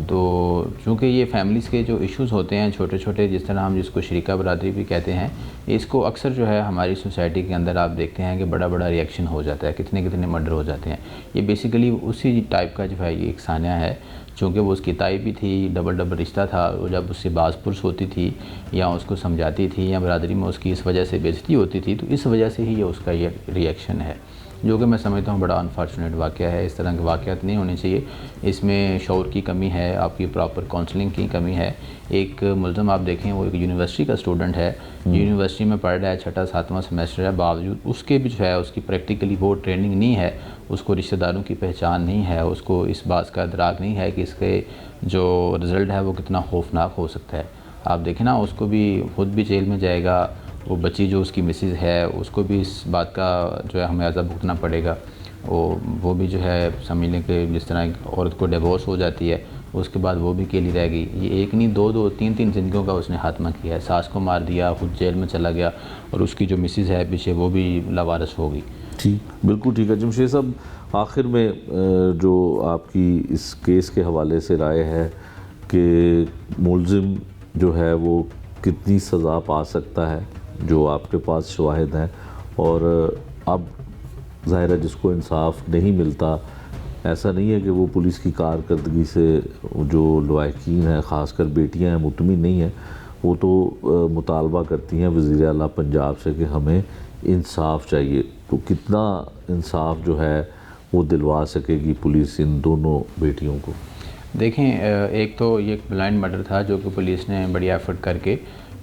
تو چونکہ یہ فیملیز کے جو ایشوز ہوتے ہیں چھوٹے چھوٹے، جس طرح ہم جس کو شریکہ برادری بھی کہتے ہیں، اس کو اکثر جو ہے ہماری سوسائٹی کے اندر آپ دیکھتے ہیں کہ بڑا بڑا ریئیکشن ہو جاتا ہے، کتنے مرڈر ہو جاتے ہیں. یہ بیسیکلی اسی ٹائپ کا جو ہے یہ ایک سانحہ ہے. چونکہ وہ اس کی تائی بھی تھی، ڈبل رشتہ تھا، وہ جب اس سے باز پرس ہوتی تھی یا اس کو سمجھاتی تھی یا برادری میں اس کی اس وجہ سے بےعزتی ہوتی تھی، تو اس وجہ سے ہی یہ اس کا یہ ریئیکشن ہے، جو کہ میں سمجھتا ہوں بڑا انفارچونیٹ واقعہ ہے. اس طرح کے واقعات نہیں ہونے چاہیے. اس میں شعور کی کمی ہے، آپ کی پراپر کاؤنسلنگ کی کمی ہے. ایک ملزم آپ دیکھیں، وہ ایک یونیورسٹی کا اسٹوڈنٹ ہے، یونیورسٹی میں پڑھ رہا ہے، 6واں 7واں سیمیسٹر ہے، باوجود اس کے بھی جو ہے اس کی پریکٹیکلی وہ ٹریننگ نہیں ہے، اس کو رشتہ داروں کی پہچان نہیں ہے، اس کو اس بات کا ادراک نہیں ہے کہ اس کے جو رزلٹ ہے وہ کتنا خوفناک ہو سکتا ہے. آپ دیکھیں نا، اس کو بھی خود بھی جیل میں جائے گا، وہ بچی جو اس کی مسز ہے اس کو بھی اس بات کا جو ہے ہمیں عذاب بھگتنا پڑے گا. وہ بھی جو ہے سمجھ لیں کہ جس طرح ایک عورت کو ڈیورس ہو جاتی ہے، اس کے بعد وہ بھی اکیلی رہ گئی. یہ ایک نہیں، دو تین زندگیوں کا اس نے خاتمہ کیا ہے. ساس کو مار دیا، خود جیل میں چلا گیا، اور اس کی جو مسز ہے پیچھے وہ بھی لاوارث ہو گئی. ٹھیک، بالکل ٹھیک ہے. جمشید صاحب، آخر میں جو آپ کی اس کیس کے حوالے سے رائے ہے کہ ملزم جو ہے وہ کتنی سزا پا سکتا ہے، جو آپ کے پاس شواہد ہیں، اور اب ظاہر ہے جس کو انصاف نہیں ملتا، ایسا نہیں ہے کہ وہ پولیس کی کارکردگی سے جو لواحقین ہیں، خاص کر بیٹیاں ہیں، مطمئن نہیں ہیں. وہ تو مطالبہ کرتی ہیں وزیر اعلیٰ پنجاب سے کہ ہمیں انصاف چاہیے. تو کتنا انصاف جو ہے وہ دلوا سکے گی پولیس ان دونوں بیٹیوں کو؟ دیکھیں، ایک تو یہ ایک بلائنڈ مرڈر تھا جو کہ پولیس نے بڑی ایفرٹ کر کے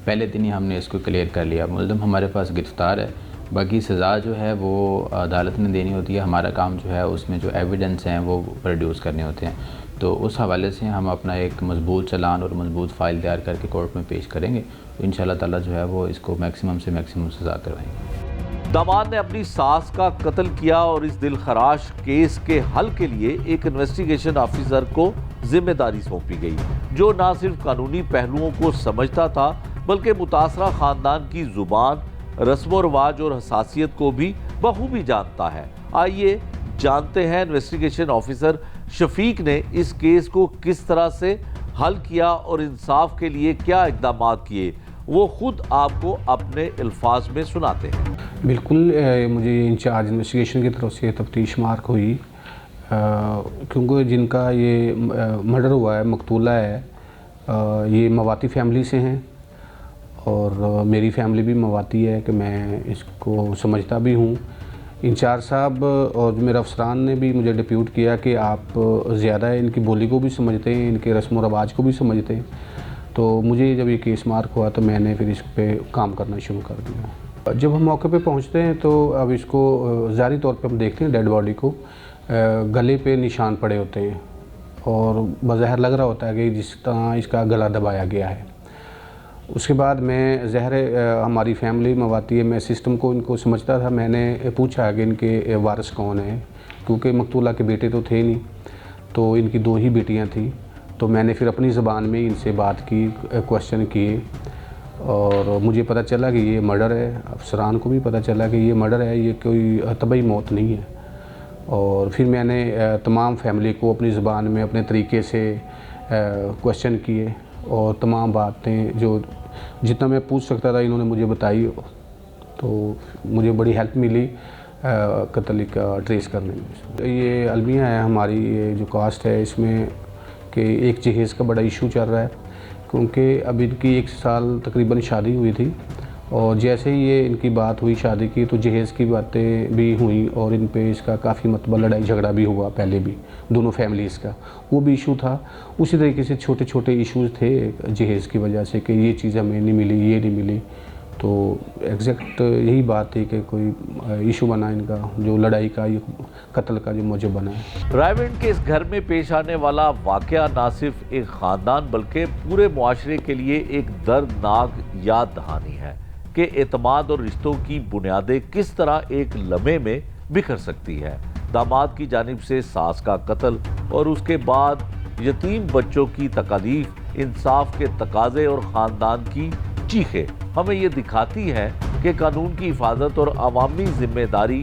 پہلے دن ہی ہم نے اس کو کلیئر کر لیا. ملزم ہمارے پاس گرفتار ہے، باقی سزا جو ہے وہ عدالت نے دینی ہوتی ہے. ہمارا کام جو ہے اس میں جو ایویڈنس ہیں وہ پروڈیوس کرنے ہوتے ہیں. تو اس حوالے سے ہم اپنا ایک مضبوط چلان اور مضبوط فائل تیار کر کے کورٹ میں پیش کریں گے. تو انشاءاللہ تعالیٰ جو ہے وہ اس کو میکسیمم سے میکسیمم سزا کروائیں گے. داماد نے اپنی ساس کا قتل کیا اور اس دل خراش کیس کے حل کے لیے ایک انویسٹیگیشن آفیسر کو ذمہ داری سونپی گئی، جو نہ صرف قانونی پہلوؤں کو سمجھتا تھا بلکہ متاثرہ خاندان کی زبان، رسم و رواج اور حساسیت کو بھی بخوبی جانتا ہے. آئیے جانتے ہیں انویسٹیگیشن آفیسر شفیق نے اس کیس کو کس طرح سے حل کیا اور انصاف کے لیے کیا اقدامات کیے. وہ خود آپ کو اپنے الفاظ میں سناتے ہیں. بالکل، مجھے انچارج انویسٹیگیشن کی طرف سے تفتیش مارک ہوئی، کیونکہ جن کا یہ مرڈر ہوا ہے، مقتولہ ہے، یہ مواتی فیملی سے ہیں، اور میری فیملی بھی مواتی ہے کہ میں اس کو سمجھتا بھی ہوں. انچارج صاحب اور میرے افسران نے بھی مجھے ڈپیوٹ کیا کہ آپ زیادہ ان کی بولی کو بھی سمجھتے ہیں، ان کے رسم و رواج کو بھی سمجھتے ہیں. تو مجھے جب یہ کیس مارک ہوا تو میں نے پھر اس پہ کام کرنا شروع کر دیا. جب ہم موقع پہ پہنچتے ہیں تو اب اس کو ظاہری طور پہ ہم دیکھتے ہیں ڈیڈ باڈی کو، گلے پہ نشان پڑے ہوتے ہیں اور بظاہر لگ رہا ہوتا ہے کہ جس طرح اس کا گلا دبایا گیا ہے. اس کے بعد میں ظاہر ہماری فیملی مواتی ہے، میں سسٹم کو ان کو سمجھتا تھا. میں نے پوچھا کہ ان کے وارث کون ہیں، کیونکہ مقتولہ کے بیٹے تو تھے نہیں، تو ان کی 2 ہی بیٹیاں تھیں. تو میں نے پھر اپنی زبان میں ان سے بات کی، کوشچن کیے، اور مجھے پتہ چلا کہ یہ مرڈر ہے. افسران کو بھی پتہ چلا کہ یہ مرڈر ہے، یہ کوئی طبعی موت نہیں ہے. اور پھر میں نے تمام فیملی کو اپنی زبان میں اپنے طریقے سے کوشچن کیے، اور تمام باتیں جو جتنا میں پوچھ سکتا تھا انہوں نے مجھے بتائی. تو مجھے بڑی ہیلپ ملی قتل کا ٹریس کرنے میں. یہ المیہ ہے ہماری، یہ جو کاسٹ ہے اس میں کہ ایک جہیز کا بڑا ایشو چل رہا ہے، کیونکہ اب ان کی 1 سال تقریباً شادی ہوئی تھی، اور جیسے ہی یہ ان کی بات ہوئی شادی کی تو جہیز کی باتیں بھی ہوئیں، اور ان پہ اس کا کافی مطلب لڑائی جھگڑا بھی ہوا پہلے بھی دونوں فیملیز کا، وہ بھی ایشو تھا. اسی طریقے سے چھوٹے چھوٹے ایشوز تھے جہیز کی وجہ سے کہ یہ چیز ہمیں نہیں ملی، یہ نہیں ملی. تو ایگزیکٹ یہی بات تھی کہ کوئی ایشو بنا ان کا، جو لڑائی کا، یہ قتل کا جو موجب بنا ہے. رائے کے اس گھر میں پیش آنے والا واقعہ نہ صرف ایک خاندان بلکہ پورے معاشرے کے لیے ایک دردناک یاد دہانی ہے کہ اعتماد اور رشتوں کی بنیادیں کس طرح ایک لمحے میں بکھر سکتی ہے. داماد کی جانب سے ساس کا قتل اور اس کے بعد یتیم بچوں کی تکالیف، انصاف کے تقاضے اور خاندان کی چیخیں ہمیں یہ دکھاتی ہے کہ قانون کی حفاظت اور عوامی ذمہ داری